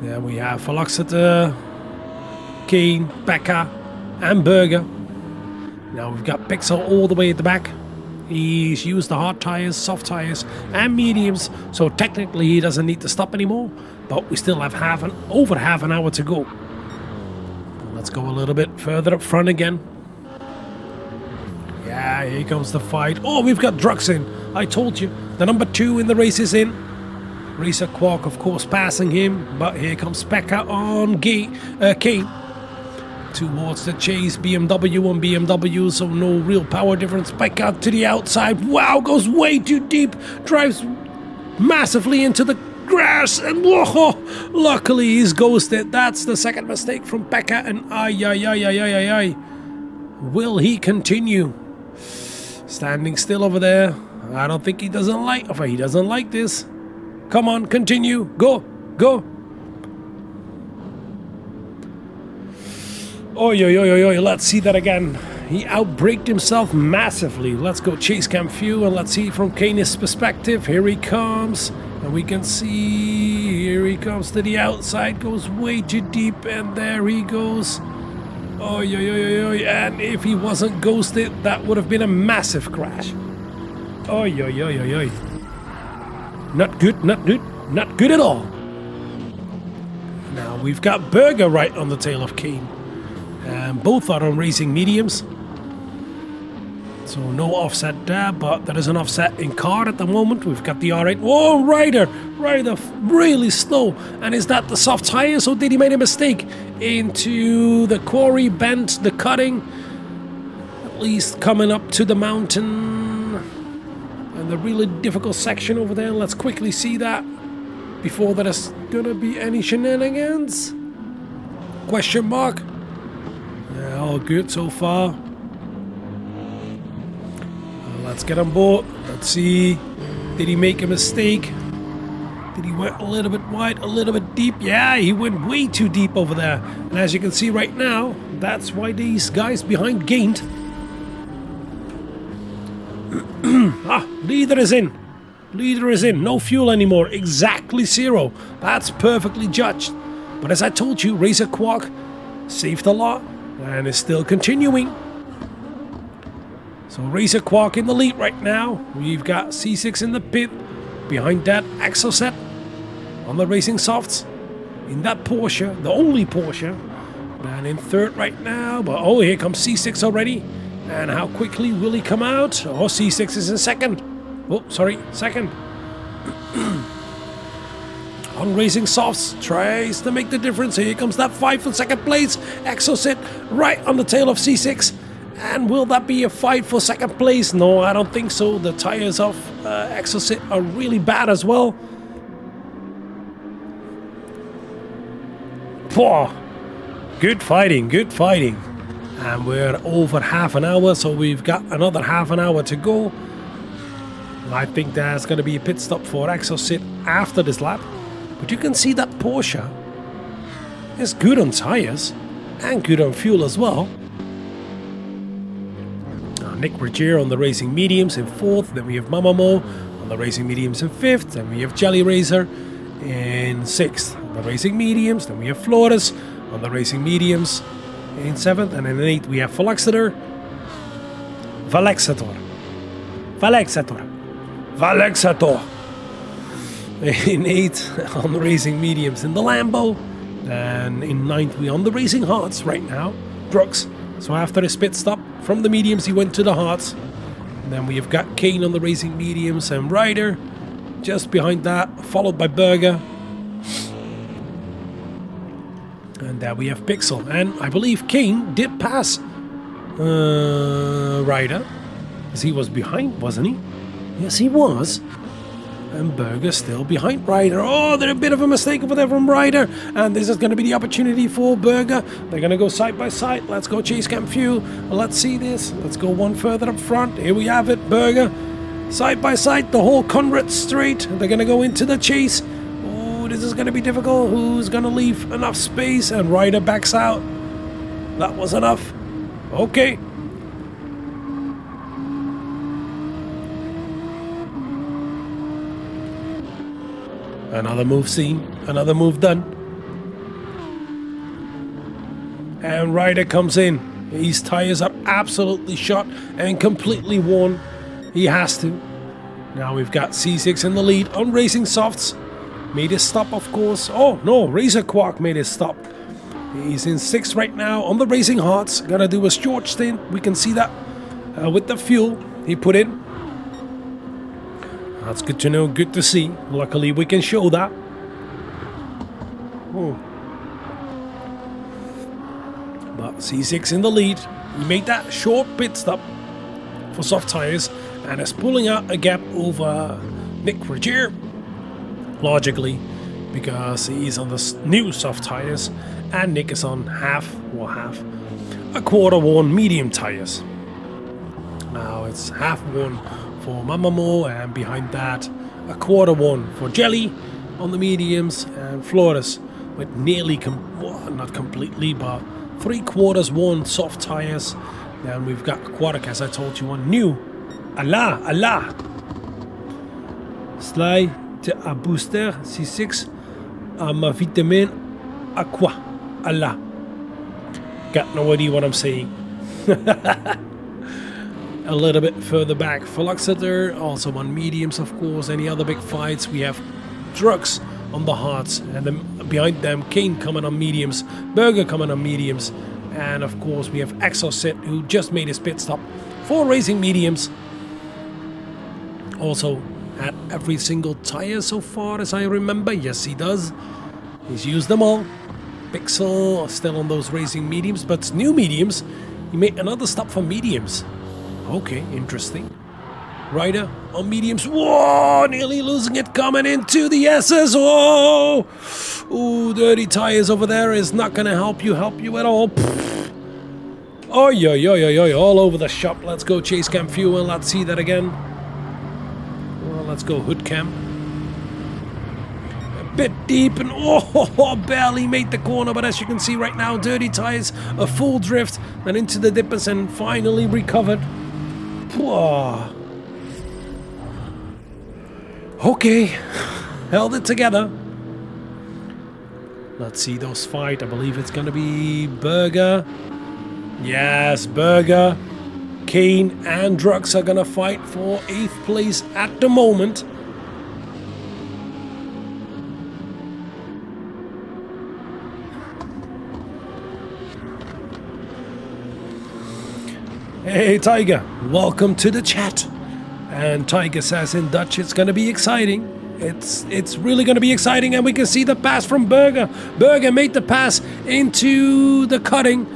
Then we have Veloxeter, Kane, Becca, and Berger. Now we've got Pixel all the way at the back. He's used the hard tires, soft tires, and mediums, so technically he doesn't need to stop anymore. But we still have over half an hour to go. Let's go a little bit further up front again. Yeah, here comes the fight. Oh, we've got Drux in. I told you. The number 2 in the race is in. Racer Quark, of course, passing him. But here comes Pekka on Kane. Towards the chase. BMW on BMW, so no real power difference. Pekka to the outside. Wow, goes way too deep. Drives massively into the grass, and whoa, luckily he's ghosted. That's the second mistake from Pekka, and ay. Will he continue? Standing still over there. I don't think he doesn't like this. Come on, continue. Go. Oi, let's see that again. He outbraked himself massively. Let's go chase cam view, and let's see from Kane's perspective. Here he comes. And we can see, here he comes to the outside, goes way too deep, and there he goes. And if he wasn't ghosted, that would have been a massive crash. Not good at all. Now we've got Berger right on the tail of Kane. And both are on racing mediums. So no offset there, but there is an offset in car at the moment. We've got the R8. Whoa, Ryder really slow. And is that the soft tires, or did he make a mistake into the quarry, bent the cutting? At least coming up to the mountain and the really difficult section over there. Let's quickly see that before there is gonna be any shenanigans. Question mark. Yeah, all good so far. Let's get on board. Let's see. Did he make a mistake? Did he went a little bit wide, a little bit deep? Yeah, he went way too deep over there. And as you can see right now, that's why these guys behind gained. Leader is in. No fuel anymore. Exactly 0. That's perfectly judged. But as I told you, Razer Quark saved a lot and is still continuing. So Razer Quark in the lead right now. We've got C6 in the pit. Behind that, Exocet on the racing softs. In that Porsche, the only Porsche. And in 3rd right now. But oh, here comes C6 already. And how quickly will he come out? Oh, C6 is in 2nd. Oh, sorry, 2nd. On racing softs, tries to make the difference. Here comes that 5 for 2nd place. Exocet right on the tail of C6. And will that be a fight for 2nd place? No, I don't think so. The tires of Exocet are really bad as well. Whoa. Good fighting. And we're over half an hour, so we've got another half an hour to go. I think there's going to be a pit stop for Exocet after this lap. But you can see that Porsche is good on tires and good on fuel as well. Nick Regier on the racing mediums in 4th. Then we have Mamamo on the racing mediums in 5th. Then we have Jelly Razor in 6th on the racing mediums. Then we have Flores on the racing mediums in 7th. And in 8th we have Valexator. In 8th on the racing mediums in the Lambo. And in 9th we on the racing hards right now. Drux. So after his pit stop from the mediums, he went to the hards. And then we have got Kane on the racing mediums and Ryder just behind that, followed by Burger. And there we have Pixel. And I believe Kane did pass Ryder, because he was behind, wasn't he? Yes, he was. And Burger still behind Ryder. Oh, there's a bit of a mistake over there from Ryder. And this is going to be the opportunity for Burger. They're going to go side by side. Let's go chase Cam Few. Let's see this. Let's go one further up front. Here we have it. Burger side by side. The whole Conrad straight. They're going to go into the chase. Oh, this is going to be difficult. Who's going to leave enough space? And Ryder backs out. That was enough. Okay. Another move seen, another move done. And Ryder comes in. His tires are absolutely shot and completely worn. He has to. Now we've got C6 in the lead on Racing Softs. Made his stop, of course. Oh no, Razor Quark made his stop. He's in 6th right now on the Racing Hearts. Gonna do a short stint. We can see that with the fuel he put in. That's good to know, good to see. Luckily we can show that. But C6 in the lead. He made that short pit stop for soft tires and is pulling out a gap over Nick Regier. Logically, because he's on the new soft tires and Nick is on a quarter worn medium tires. Now it's half worn for Mamamo, and behind that a quarter worn for Jelly on the mediums, and Flores with nearly, not completely, but 3/4 worn soft tires. Then we've got Quark, as I told you, on new. Allah. Sly to a booster, C6, ma vitamine aqua. Allah. Got no idea what I'm saying. A little bit further back, Fluxeter, also on mediums, of course. Any other big fights? We have Drux on the hards, and then behind them, Kane coming on mediums, Burger coming on mediums, and of course we have Exocet, who just made his pit stop for racing mediums. Also at every single tire so far, as I remember. Yes, he does. He's used them all. Pixel still on those racing mediums, but new mediums. He made another stop for mediums. Okay, interesting. Ryder on mediums. Whoa, nearly losing it, coming into the S's. Whoa! Ooh, dirty tires over there is not going to help you at all. Oh, all over the shop. Let's go chase cam fuel. Let's see that again. Well, let's go hood cam. A bit deep and barely made the corner, but as you can see right now, dirty tires, a full drift, then into the dippers and finally recovered. Whoa. Okay, held it together. Let's see those fight. I believe it's gonna be Burger. Yes, Burger, Kane and Drux are gonna fight for 8th place at the moment. Hey Tiger, welcome to the chat. And Tiger says in Dutch, it's going to be exciting. It's really going to be exciting, and we can see the pass from Burger. Burger made the pass into the cutting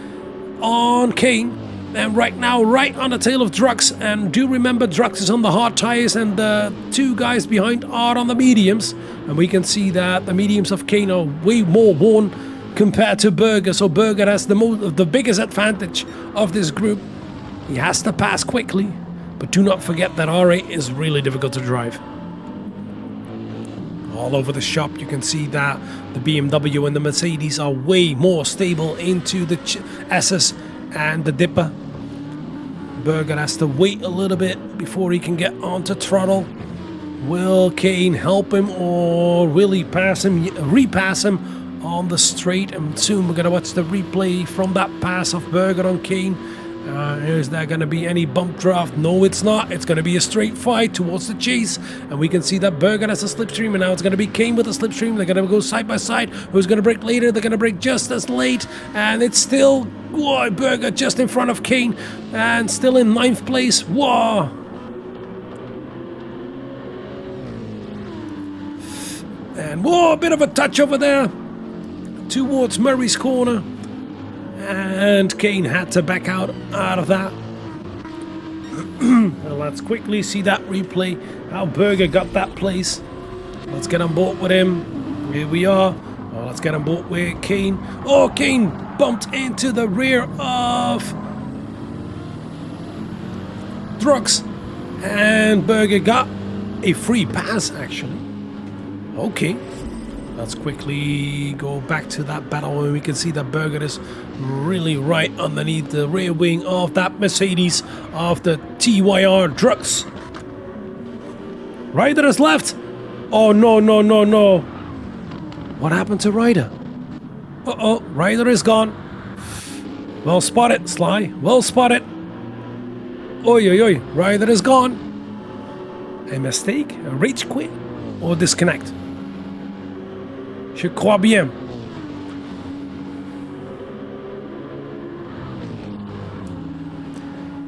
on Kane, and right now right on the tail of Drux. And do remember, Drux is on the hard tires and the two guys behind are on the mediums, and we can see that the mediums of Kane are way more worn compared to Burger, so Burger has the biggest advantage of this group. He has to pass quickly, but do not forget that R8 is really difficult to drive. All over the shop you can see that the BMW and the Mercedes are way more stable into the S's and the Dipper. Berger has to wait a little bit before he can get onto throttle. Will Kane help him, or will he repass him on the straight? And soon we're going to watch the replay from that pass of Berger on Kane. Is there going to be any bump draft? No, it's not. It's going to be a straight fight towards the chase. And we can see that Berger has a slipstream, and now it's going to be Kane with a slipstream. They're going to go side by side. Who's going to break later? They're going to break just as late. And it's still Berger just in front of Kane, and still in 9th place. Whoa! And whoa, a bit of a touch over there towards Murray's corner. And Kane had to back out of that. Well, let's quickly see that replay, how Berger got that place. Let's get on board with him. Here we are. Oh, let's get on board with Kane. Oh, Kane bumped into the rear of Drux. And Berger got a free pass, actually. Okay. Let's quickly go back to that battle where we can see that Berger is really right underneath the rear wing of that Mercedes of the TYR Drux. Ryder is left. Oh, no, no, no, no. What happened to Ryder? Uh-oh, Ryder is gone. Well spotted, Sly. Well spotted. Oi, oi, oi. Ryder is gone. A mistake? A rage quit? Or disconnect? Je crois bien.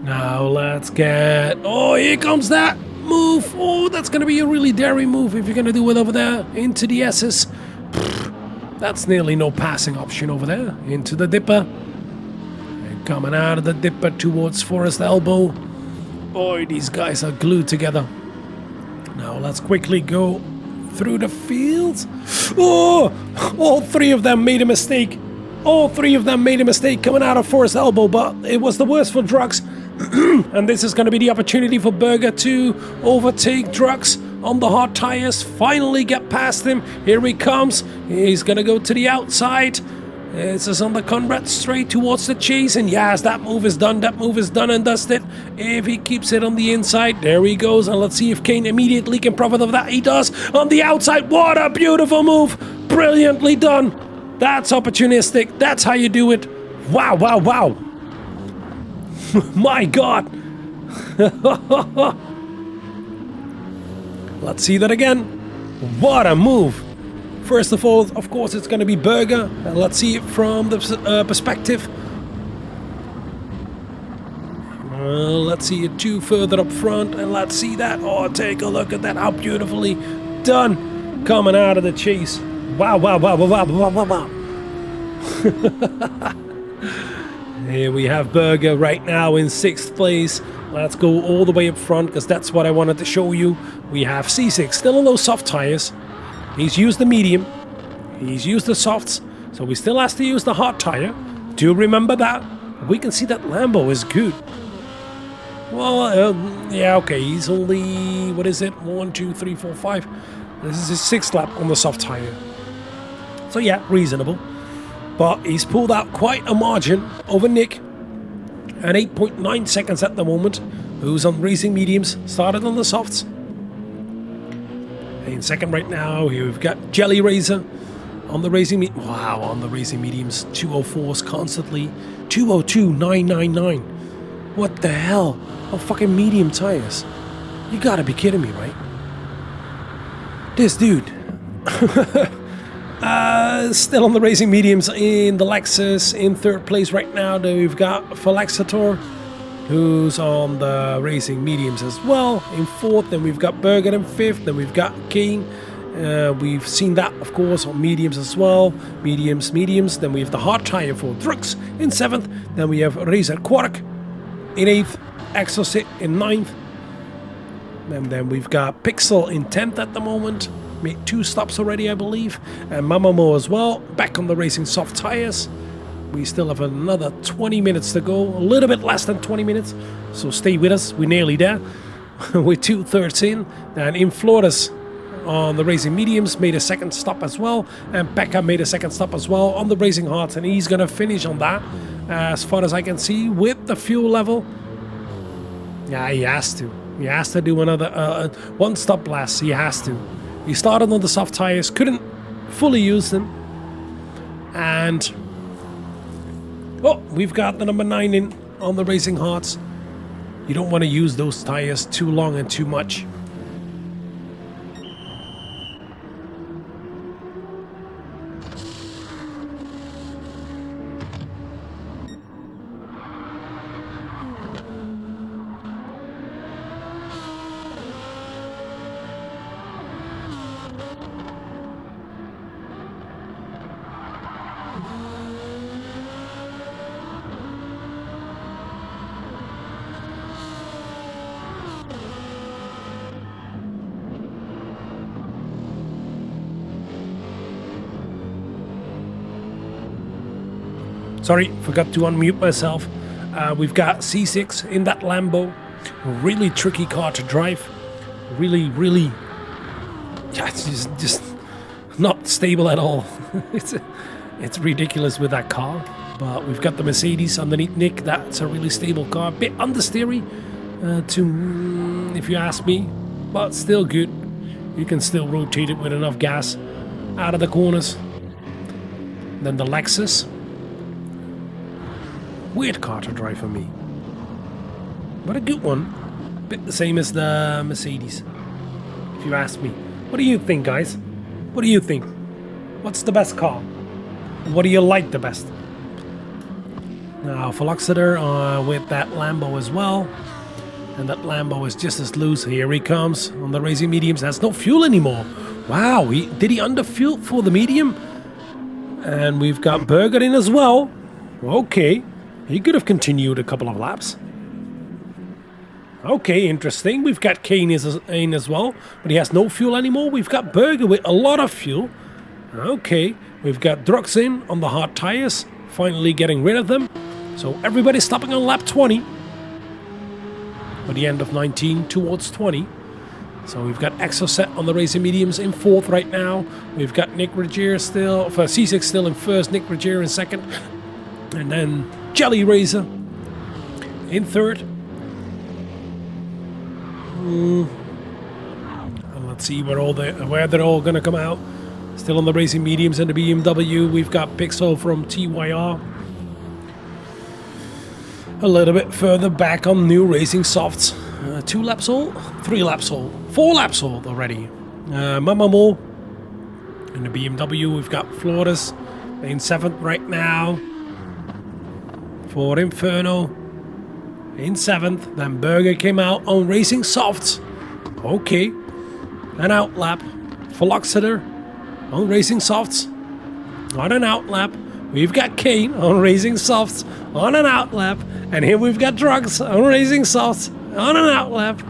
Now let's get... Oh, here comes that move. Oh, that's going to be a really daring move if you're going to do it over there. Into the S's. That's nearly no passing option over there. Into the dipper. And coming out of the dipper towards Forest Elbow. Boy, these guys are glued together. Now let's quickly go through the fields. Oh, all three of them made a mistake. All three of them made a mistake coming out of Forest Elbow, but it was the worst for Drux. And this is going to be the opportunity for Berger to overtake Drux on the hard tires. Finally get past him. Here he comes. He's going to go to the outside. This is on the Conrad straight towards the chase, and yes, that move is done. That move is done and dusted. If he keeps it on the inside, there he goes. And let's see if Kane immediately can profit of that. He does on the outside. What a beautiful move. Brilliantly done. That's opportunistic. That's how you do it. Wow, wow, wow. My God. Let's see that again. What a move. First of all, of course, it's going to be Berger. And let's see it from the perspective. Let's see it two further up front. And let's see that. Oh, take a look at that. How beautifully done. Coming out of the chase. Wow, wow, wow, wow, wow, wow, wow. Here we have Berger right now in 6th place. Let's go all the way up front because that's what I wanted to show you. We have C6 still on those soft tires. He's used the medium. He's used the softs. So he still has to use the hard tire. Do remember that. We can see that Lambo is good. Well, yeah, okay. He's only, what is it? 1, 2, 3, 4, 5. This is his 6th lap on the soft tire. So yeah, reasonable. But he's pulled out quite a margin over Nick. And 8.9 seconds at the moment. Who's on racing mediums. Started on the softs. In second right now, here we've got Jelly Razor on the racing wow, on the racing mediums, 204s constantly, 202.999. What the hell? Oh, fucking medium tires. You gotta be kidding me, right? This dude. Still on the racing mediums in the Lexus. In 3rd place right now, then we've got Phalaxator, who's on the racing mediums as well. In 4th, then we've got Berger in 5th, then we've got Kane. We've seen that, of course, on mediums as well. Mediums, mediums. Then we have the hard tire for Drux in 7th. Then we have Razor Quark in 8th. Exocet in 9th. And then we've got Pixel in 10th at the moment. Made 2 stops already, I believe. And Mamamo as well, back on the racing soft tires. We still have another 20 minutes to go, a little bit less than 20 minutes, so stay with us, we're nearly there. We're 2/3 in, and in Flores on the racing mediums made a 2nd stop as well, and Becca made a 2nd stop as well on the racing hards, and he's going to finish on that, as far as I can see, with the fuel level. Yeah, he has to. He has to do another one stop blast. He has to. He started on the soft tires, couldn't fully use them, and oh, we've got the number 9 in on the Racing Hearts. You don't want to use those tires too long and too much. Sorry, forgot to unmute myself. We've got C6 in that Lambo. Really tricky car to drive. Really, yeah, it's just not stable at all. It's ridiculous with that car. But we've got the Mercedes underneath Nick. That's a really stable car. A bit understeery, if you ask me, but still good. You can still rotate it with enough gas out of the corners. Then the Lexus. Weird car to drive for me, but a good one. Bit the same as the Mercedes, if you ask me. What do you think, guys? What do you think? What's the best car? What do you like the best? Now, Veloxeter with that Lambo as well. And that Lambo is just as loose. Here he comes on the racing mediums. Has no fuel anymore. Wow, did he underfuel for the medium? And we've got Berger in as well. Okay. He could have continued a couple of laps. Okay, interesting. We've got Kane in as well, but he has no fuel anymore. We've got Berger with a lot of fuel. Okay, we've got Drux in on the hard tires, finally getting rid of them. So everybody's stopping on lap 20. At the end of 19 towards 20. So we've got Exocet on the racing mediums in 4th right now. We've got Nick Regier still, for C6 still in 1st, Nick Regier in 2nd. And then Jelly Razor in 3rd. And let's see where they're all gonna come out. Still on the racing mediums and the BMW. We've got Pixel from TYR. A little bit further back on new racing softs. 2 laps old, 3 laps old, 4 laps old already. Mamamo in the BMW. We've got Flores in 7th right now. For Inferno in 7th. Then Berger came out on racing softs. Okay. An outlap. Veloxeter on racing softs. On an outlap. We've got Kane on racing softs. On an outlap. And here we've got Drugs on racing softs. On an outlap.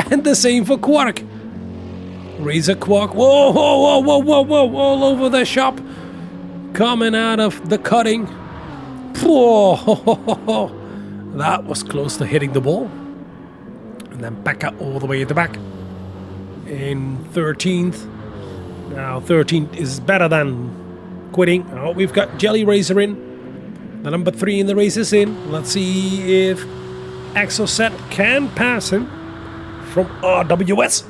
And the same for Quark. Razor Quark. Whoa, whoa, whoa, whoa, whoa, whoa. All over the shop. Coming out of the cutting. Whoa, that was close to hitting the ball. And then back up all the way at the back. In 13th. Now 13th is better than quitting. Oh, we've got Jelly Razor in. The number 3 in the race is in. Let's see if Exocet can pass him from RWS.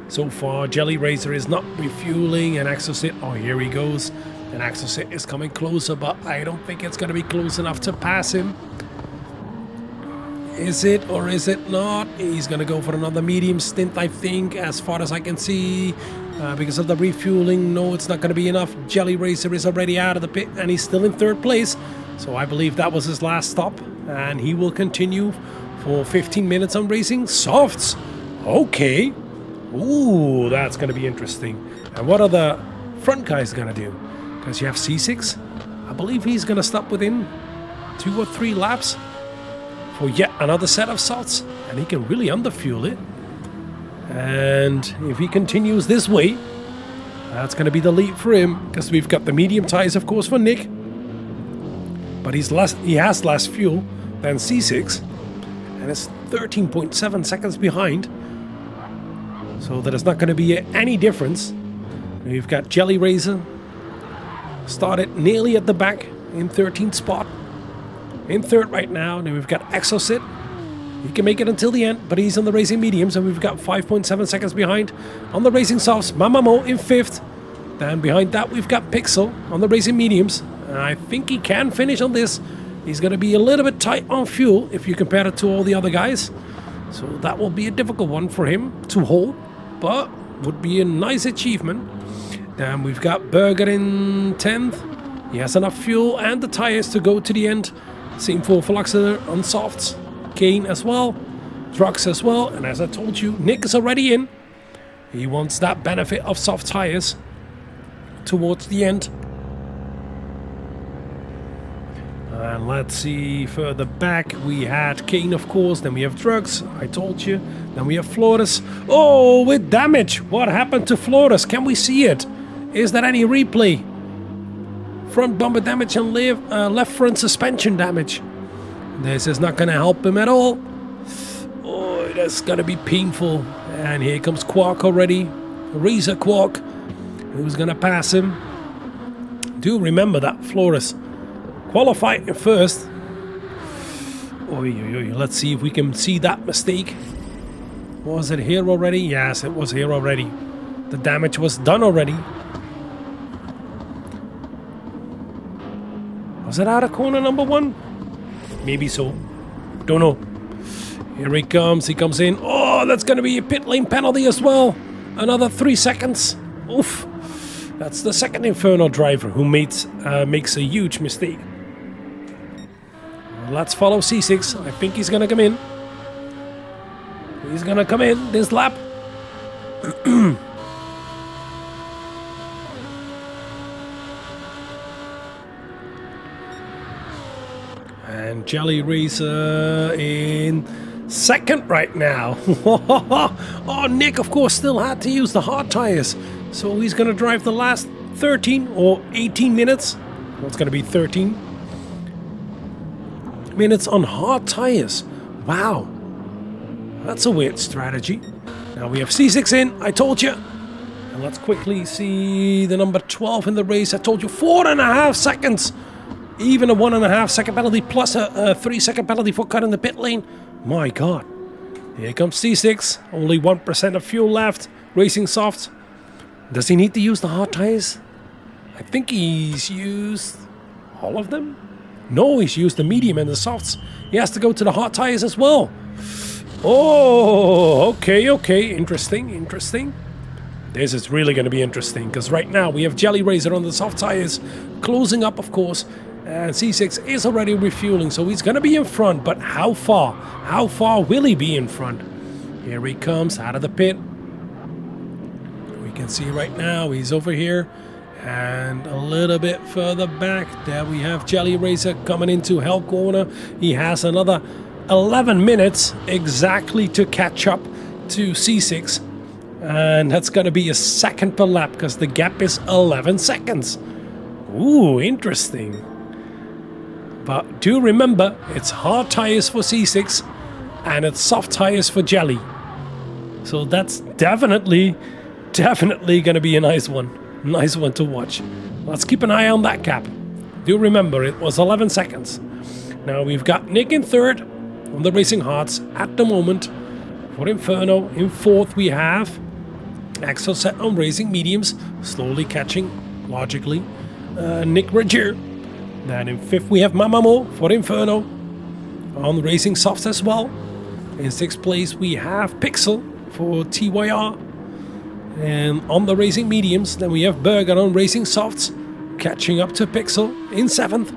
So far, Jelly Razor is not refueling, and Exocet, oh, here he goes. And Exocet is coming closer, but I don't think it's going to be close enough to pass him. Is it or is it not? He's going to go for another medium stint, I think, as far as I can see. Because of the refueling, no, it's not going to be enough. Jelly Razor is already out of the pit, and he's still in 3rd place. So I believe that was his last stop, and he will continue for 15 minutes on racing softs. Okay. Ooh, that's going to be interesting. And what are the front guys going to do? Because you have C6. I believe he's going to stop within 2 or 3 laps for yet another set of softs. And he can really underfuel it. And if he continues this way, that's going to be the lead for him. Because we've got the medium tires, of course, for Nick. But he has less fuel than C6. And it's 13.7 seconds behind. So that is not going to be any difference. We've got Jelly Razor. Started nearly at the back in 13th spot. In third right now. Then we've got Exocet. He can make it until the end, but he's on the racing mediums, and we've got 5.7 seconds behind on the racing softs. Mamamo in 5th. Then behind that we've got Pixel on the racing mediums. And I think he can finish on this. He's going to be a little bit tight on fuel if you compare it to all the other guys. So that will be a difficult one for him to hold, but would be a nice achievement. Then we've got Burger in 10th. He has enough fuel and the tires to go to the end. Same for Veloxer on softs. Kane as well. Drux as well. And as I told you, Nick is already in. He wants that benefit of soft tires towards the end. And let's see, further back we had Kane, of course. Then we have Drux, I told you. Then we have Flores. Oh, with damage. What happened to Flores? Can we see it? Is there any replay? Front bumper damage and left front suspension damage. This is not going to help him at all. Oh, that's going to be painful. And here comes Quark already. Razor Quark. Who's going to pass him? Do remember that Flores qualified first. Let's see if we can see that mistake. Was it here already? Yes, it was here already. The damage was done already. Was it out of corner number 1? Maybe so. Don't know. Here he comes. He comes in. Oh, that's going to be a pit lane penalty as well. Another 3 seconds. Oof. That's the second Inferno driver who makes a huge mistake. Let's follow C6. I think he's going to come in. He's going to come in this lap. And Jelly Razor in second right now. Oh, Nick, of course, still had to use the hard tires. So he's going to drive the last 13 or 18 minutes. Well, it's going to be 13 minutes on hard tires. Wow. That's a weird strategy. Now we have C6 in, I told you. And let's quickly see the number 12 in the race. I told you 4.5 seconds. Even a 1.5 second penalty plus a 3 second penalty for cutting the pit lane. My God. Here comes C6. Only 1% of fuel left. Racing soft. Does he need to use the hard tires? I think he's used all of them. No, he's used the medium and the softs. He has to go to the hard tires as well. Oh, okay. Interesting. This is really going to be interesting, because right now we have Jelly Razor on the soft tires, closing up, of course. And C6 is already refueling, so he's going to be in front. But how far? How far will he be in front? Here he comes out of the pit. We can see right now he's over here. And a little bit further back, there we have Jelly Razor coming into Hell Corner. He has another 11 minutes exactly to catch up to C6. And that's going to be a second per lap, because the gap is 11 seconds. Ooh, interesting. But do remember, it's hard tires for C6 and it's soft tires for Jelly. So that's definitely going to be a nice one. Nice one to watch. Let's keep an eye on that gap. Do remember, it was 11 seconds. Now we've got Nick in third on the Racing Hearts at the moment. For Inferno, in fourth we have Exocet on Racing Mediums, slowly catching, logically, Nick Regier. Then in fifth we have Mamamo for Inferno on Racing Softs as well. In sixth place we have Pixel for TYR. And on the Racing Mediums, then we have Burger on Racing Softs, catching up to Pixel in seventh.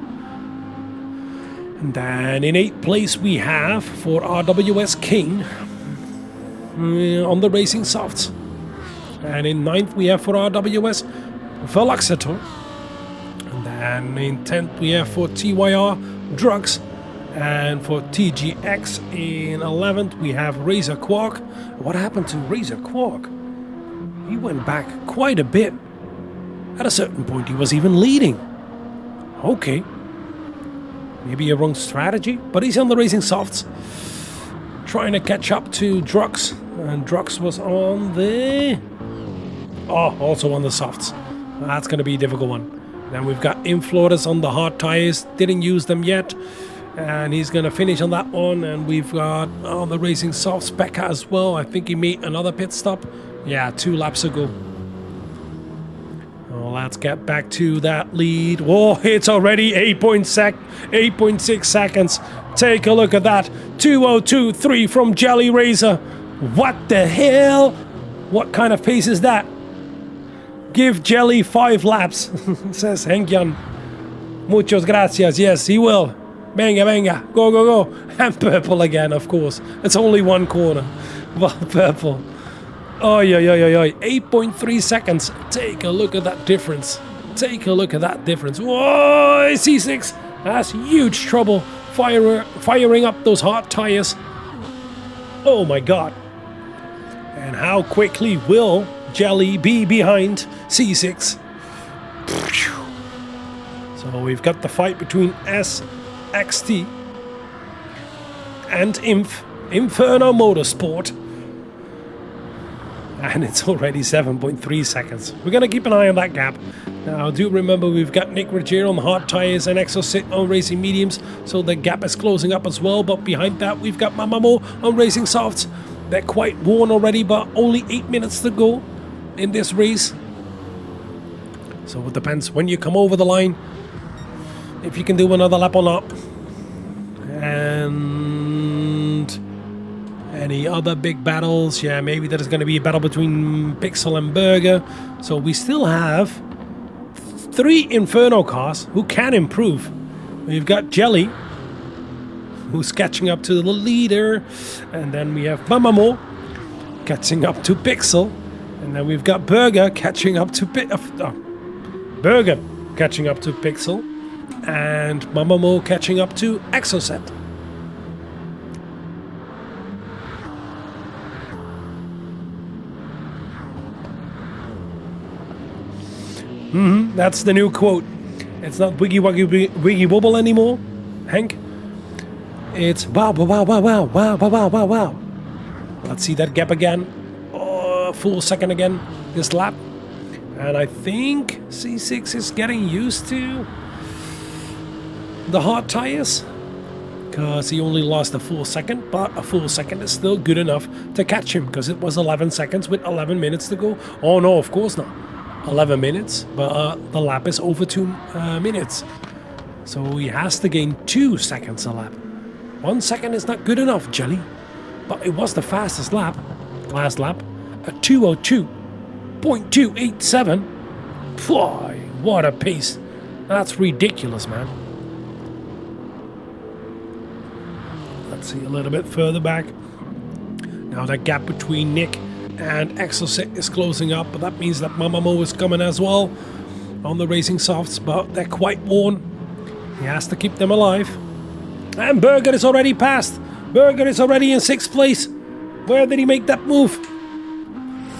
And then in eighth place we have for RWS King on the Racing Softs. And in ninth we have for RWS Veloxator. And then in 10th we have for TYR Drugs. And for TGX in 11th we have Razor Quark. What happened to Razor Quark? He went back quite a bit. At a certain point he was even leading. Okay. Maybe a wrong strategy, but he's on the Racing Softs. Trying to catch up to Drux. And Drux was on the... Oh, also on the softs. That's going to be a difficult one. Then we've got Inflotus on the hard tires. Didn't use them yet. And he's going to finish on that one. And we've got on the racing softs Becca as well. I think he made another pit stop. Yeah, 2 laps ago. Well, let's get back to that lead. Whoa, it's already 8.6 seconds. Take a look at that. 2023 from Jelly Razor. What the hell? What kind of pace is that? Give Jelly 5 laps, says Henkjan. Muchos gracias. Yes, he will. Venga, venga. Go, go, go. And purple again, of course. It's only one corner. Well, purple. Oh, yeah, yeah, yeah, yeah. 8.3 seconds. Take a look at that difference. Take a look at that difference. Whoa, C6 has huge trouble firing up those hard tires. Oh, my God. And how quickly will Jelly be behind C6? So we've got the fight between Nzxt and Inferno Motorsport. And it's already 7.3 seconds. We're going to keep an eye on that gap. Now, do remember we've got Nick Ruggiero on hard tires and Nzxt on racing mediums. So the gap is closing up as well. But behind that, we've got Mamamo on racing softs. They're quite worn already, but only 8 minutes to go in this race. So it depends when you come over the line, if you can do another lap or not. And any other big battles? Yeah, maybe there's going to be a battle between Pixel and Burger. So we still have 3 Inferno cars who can improve. We've got Jelly, who's catching up to the leader, and then we have Mamamo catching up to Pixel, and then we've got Burger catching up to Burger catching up to Pixel, and Mamamo catching up to Exocet. That's the new quote. It's not wiggy waggy wiggy wobble anymore, Hank. It's wow, wow, wow, wow, wow, wow, wow, wow, wow. Let's see that gap again. Oh, full second again this lap. And I think C6 is getting used to the hard tires, because he only lost a full second, but a full second is still good enough to catch him, because it was 11 seconds with 11 minutes to go. Oh no, of course not. 11 minutes, but the lap is over 2 minutes. So he has to gain 2 seconds a lap. 1 second is not good enough, Jelly. But it was the fastest lap. Last lap. A 202.287. Boy, what a pace. That's ridiculous, man. Let's see a little bit further back. Now that gap between Nick and Exocet is closing up. But that means that Mamamo is coming as well on the racing softs. But they're quite worn. He has to keep them alive. And Burger is already passed. Burger is already in 6th place. Where did he make that move?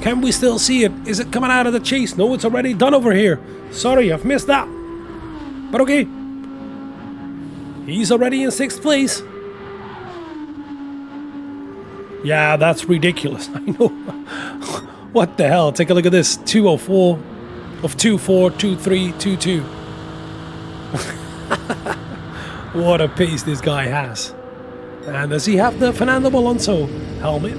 Can we still see it? Is it coming out of the chase? No, it's already done over here. Sorry, I've missed that. But okay. He's already in 6th place. Yeah, that's ridiculous. I know. What the hell? Take a look at this. 204 of 24, 23, 22. What a pace this guy has. And does he have the Fernando Alonso helmet?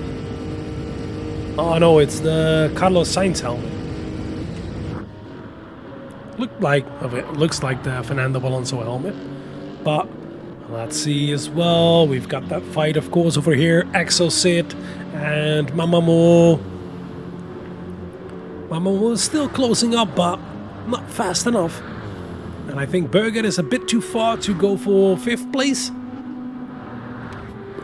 Oh no, it's the Carlos Sainz helmet. Looks like the Fernando Alonso helmet. But let's see as well. We've got that fight, of course, over here. Exocet and Mamamo. Mamamo is still closing up, but not fast enough. And I think Burger is a bit too far to go for 5th place.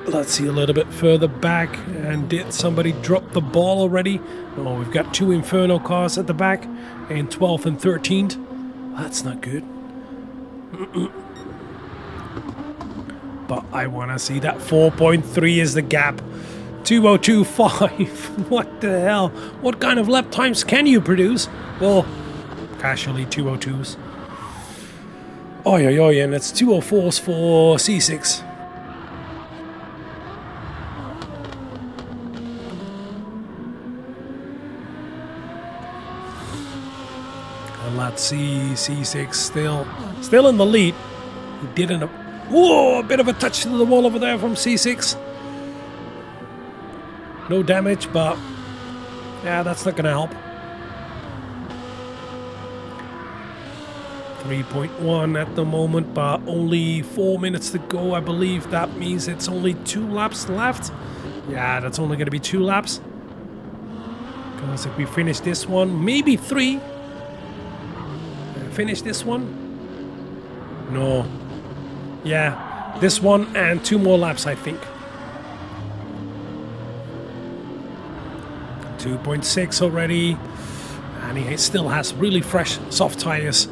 Let's see a little bit further back. And did somebody drop the ball already? Oh, we've got 2 Inferno cars at the back in 12th and 13th. That's not good. But I want to see that 4.3 is the gap. 2025. What the hell? What kind of lap times can you produce? Well, casually 202s. Oh, yeah, and it's 204s for C6. let's see. C6 still in the lead. He didn't. Whoa, a bit of a touch to the wall over there from C6. No damage, but yeah, that's not gonna help. 3.1 at the moment, but only 4 minutes to go. I believe that means it's only 2 laps left. Yeah, that's only gonna be 2 laps. Because if we finish this one, maybe 3. Finish this one? No. Yeah, this one and 2 more laps, I think. 2.6 already. And he still has really fresh soft tires.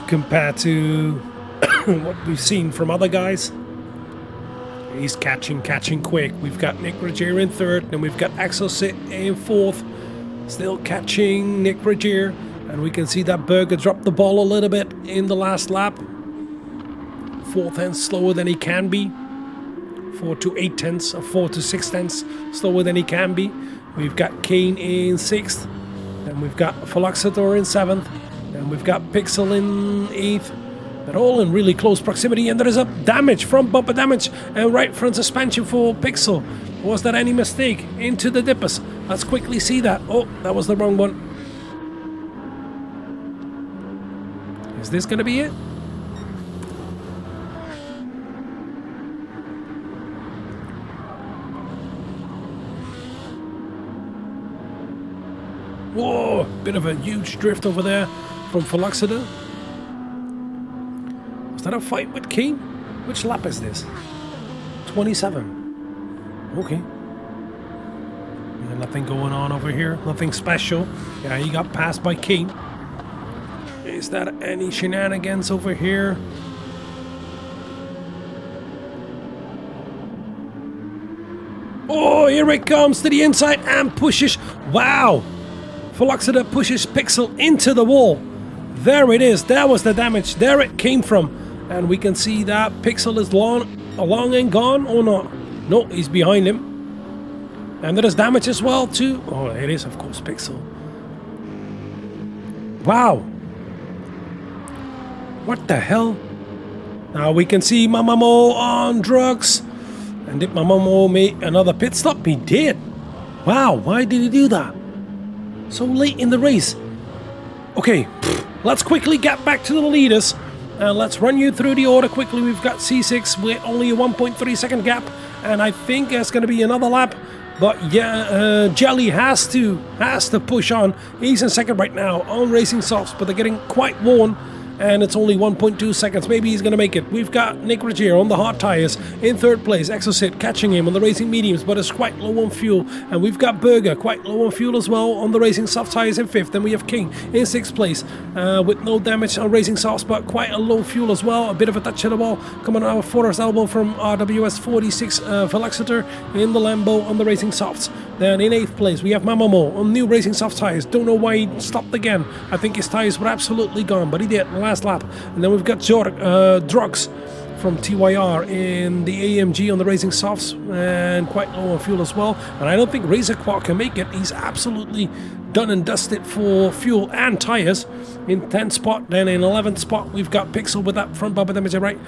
Compared to what we've seen from other guys. He's catching quick. We've got Nick Rogier in 3rd, and we've got Exocit in 4th. Still catching Nick Rogier, and we can see that Berger dropped the ball a little bit in the last lap. 4 tenths slower than he can be. 4 to 8 tenths, or 4 to 6 tenths slower than he can be. We've got Kane in 6th, and we've got Philoxator in 7th. And we've got Pixel in 8th. They're all in really close proximity, and there is a damage, front bumper damage, and right front suspension for Pixel. Was that any mistake? Into the dippers. Let's quickly see that. Oh, that was the wrong one. Is this gonna be it? Whoa, bit of a huge drift over there from Philoxator. Was that a fight with King? Which lap is this? 27. Okay. Yeah, nothing going on over here. Nothing special. Yeah, he got passed by King. Is that any shenanigans over here? Oh, here it comes to the inside and pushes. Wow. Philoxator pushes Pixel into the wall. There it is. That was the damage. There it came from. And we can see that Pixel is long and gone or not. No, he's behind him. And there is damage as well too. Oh, it is of course Pixel. Wow. What the hell? Now we can see Mamamo on drugs. And did Mamamo make another pit stop? He did. Wow, why did he do that? So late in the race. Okay, let's quickly get back to the leaders. Let's run you through the order quickly. We've got C6 with only a 1.3 second gap. And I think there's going to be another lap. But yeah, Jelly has to push on. He's in 2nd right now on Racing Softs, but they're getting quite worn. And it's only 1.2 seconds. Maybe he's going to make it. We've got Nick Rogier on the hard tires in 3rd place. Exocit catching him on the Racing Mediums, but it's quite low on fuel. And we've got Berger quite low on fuel as well on the Racing Soft tires in 5th. Then we have King in 6th place with no damage on Racing Softs, but quite a low fuel as well. A bit of a touch of the ball coming out of Forrest Elbow from RWS 46 Philoxator in the Lambo on the Racing Softs. Then in 8th place we have Mamamo on new Racing Soft tires. Don't know why he stopped again. I think his tires were absolutely gone, but he did last lap. And then we've got Drugs from TYR in the AMG on the Racing Softs, and quite low on fuel as well. And I don't think Razor Quad can make it. He's absolutely done and dusted for fuel and tires in 10th spot. Then in 11th spot we've got Pixel with that front bumper damage, right?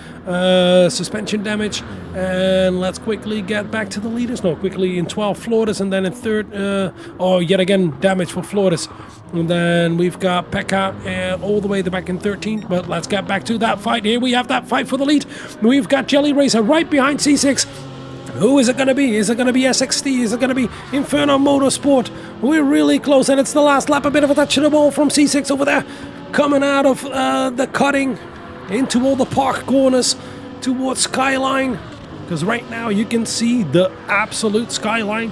Suspension damage. And let's quickly get back to the leaders. No, quickly in 12th Flores, and then in 3rd yet again damage for Flores. And then we've got Pekka all the way back in 13th. But let's get back to that fight. Here we have that fight for the lead. We've got Jelly Racer right behind C6. Who is it going to be? Is it going to be Nzxt? Is it going to be Inferno Motorsport? We're really close, and it's the last lap. A bit of a touch of the ball from C6 over there. Coming out of the cutting into all the park corners towards Skyline. Because right now you can see the absolute skyline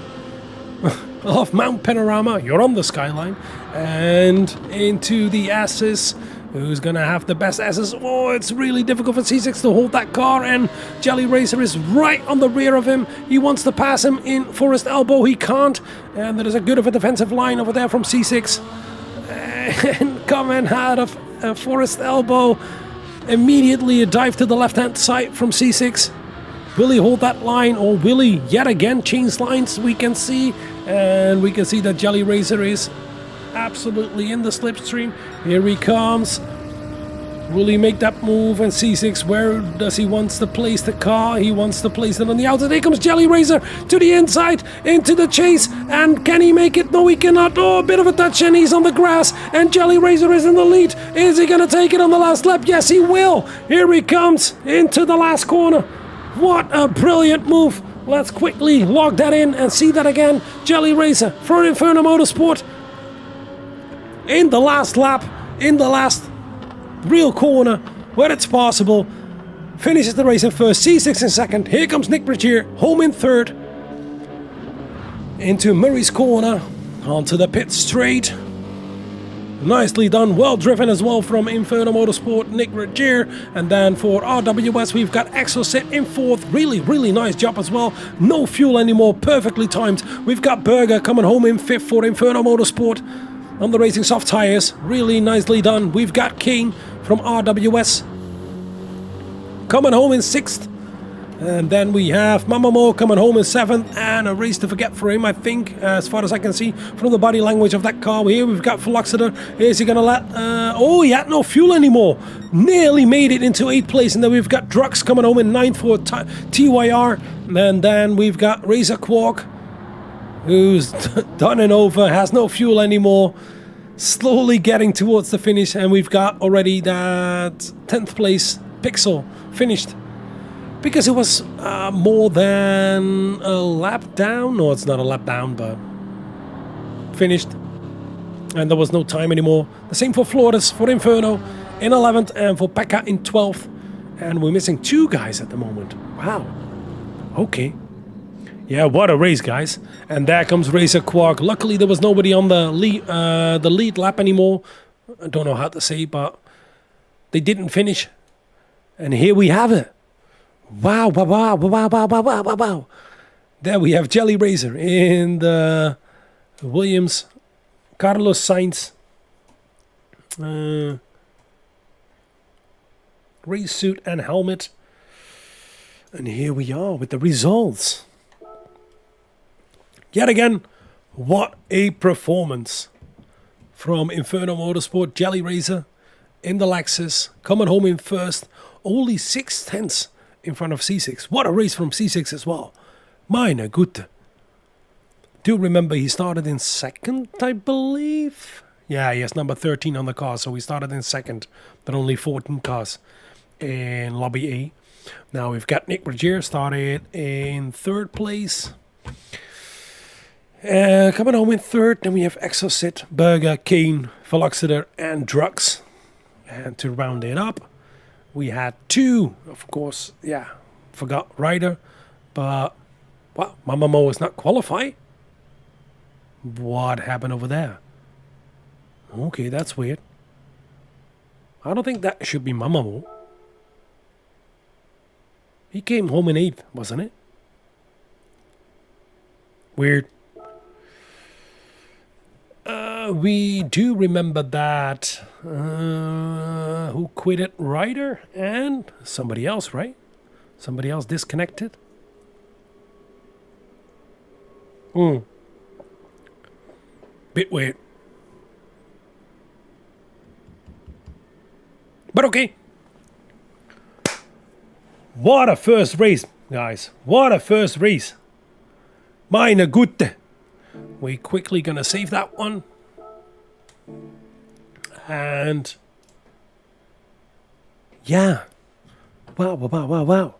of Mount Panorama. You're on the skyline. And into the S's. Who's going to have the best S's? Oh, it's really difficult for C6 to hold that car, and Jelly Racer is right on the rear of him. He wants to pass him in Forest Elbow. He can't. And there is a good of a defensive line over there from C6. And coming out of Forest Elbow, immediately a dive to the left-hand side from C6. Will he hold that line, or will he yet again change lines? We can see. And we can see that Jelly Racer is absolutely in the slipstream. Here he comes. Will he make that move? And C6, where does he wants to place the car? He wants to place it on the outside. Here comes Jelly Razor to the inside, into the chase. And can he make it? No, he cannot. Oh, a bit of a touch, and he's on the grass. And Jelly Razor is in the lead. Is he going to take it on the last lap? Yes, he will. Here he comes into the last corner. What a brilliant move. Let's quickly log that in and see that again. Jelly Razor for Inferno Motorsport. In the last lap, in the last real corner where it's possible, finishes the race in first, C6 in second. Here comes Nick Brigier, home in third, into Murray's corner, onto the pit straight. Nicely done, well driven as well from Inferno Motorsport, Nick Brigier. And then for RWS we've got Exocet in fourth, really nice job as well. No fuel anymore, perfectly timed. We've got Berger coming home in fifth for Inferno Motorsport on the Racing Soft Tires, really nicely done. We've got Kane from RWS coming home in sixth, and then we have Mamamo coming home in seventh, and a race to forget for him, I think, as far as I can see from the body language of that car. Here we've got Veloxeter. Is he gonna let oh, he had no fuel anymore, nearly made it into 8th place. And then we've got Drux coming home in 9th for TYR, and then we've got Razor Quark, who's done and over, has no fuel anymore, slowly getting towards the finish. And we've got already that 10th place Pixel finished, because it was more than a lap down. No, it's not a lap down, but finished, and there was no time anymore. The same for Flores, for Inferno in 11th, and for Pekka in 12th. And we're missing 2 guys at the moment. Wow. Okay. Yeah, what a race, guys. And there comes Razor Quark. Luckily, there was nobody on the lead lap anymore. I don't know how to say, but they didn't finish. And here we have it. Wow, wow, wow, wow, wow, wow, wow, wow, wow. There we have Jelly Razor in the Williams. Carlos Sainz. Race suit and helmet. And here we are with the results. Yet again, what a performance from Inferno Motorsport. Jelly Razor in the Lexus, coming home in first, only 6/10 in front of C6. What a race from C6 as well. Meine Güte. Do remember he started in second, I believe? Yeah, he has number 13 on the car, so he started in second. There are only 14 cars in Lobby A. Now we've got Nick Brigier started in 3rd place. Coming home in 3rd, then we have Exocet, Berger, Kane, Veloxeter, and Drux. And to round it up, we had 2, of course, yeah, forgot Ryder, but, well, Mamamo is not qualified. What happened over there? Okay, that's weird. I don't think that should be Mamamo. He came home in 8th, wasn't it? Weird. We do remember that who quitted Ryder and somebody else, right? Somebody else disconnected. Bit weird. But okay. What a first race, guys. What a first race. Meine Güte. We're quickly gonna save that one. And yeah. Wow, wow, wow, wow.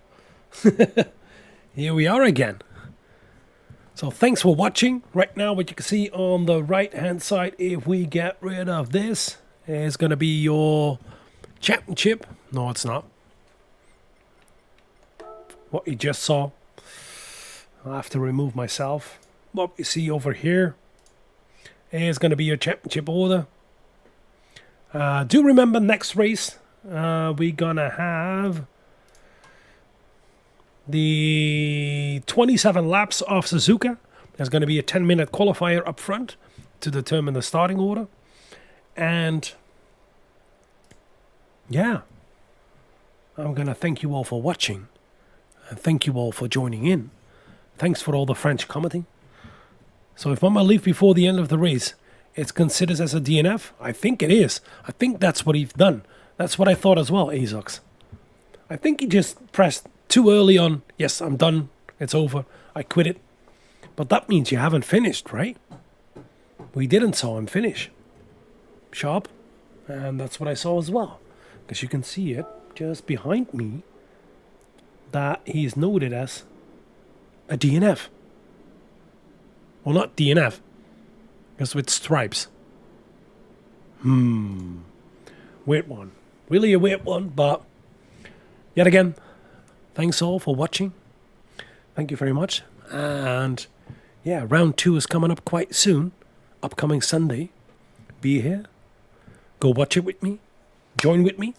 Here we are again. So thanks for watching. Right now, what you can see on the right hand side, if we get rid of this, is gonna be your championship. No, it's not. What you just saw. I'll have to remove myself. What you see over here is going to be your championship order. Do remember next race, we're going to have the 27 laps of Suzuka. There's going to be a 10-minute qualifier up front to determine the starting order. And yeah, I'm going to thank you all for watching. And thank you all for joining in. Thanks for all the French commenting. So if Mama leave before the end of the race, it's considered as a DNF? I think it is. I think that's what he's done. That's what I thought as well, Azox. I think he just pressed too early on, yes, I'm done, it's over, I quit it. But that means you haven't finished, right? We didn't saw him finish. Sharp. And that's what I saw as well. Because you can see it just behind me that he's noted as a DNF. Well, not DNF. Because with stripes. Weird one. Really a weird one, but yet again, thanks all for watching. Thank you very much. And yeah, round 2 is coming up quite soon. Upcoming Sunday. Be here. Go watch it with me. Join with me.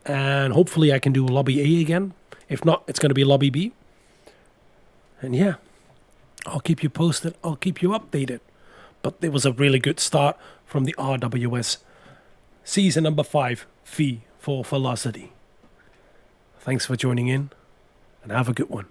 And hopefully I can do Lobby A again. If not, it's going to be Lobby B. And yeah, I'll keep you posted. I'll keep you updated. But it was a really good start from the RWS season number 5 V for Velocity. Thanks for joining in and have a good one.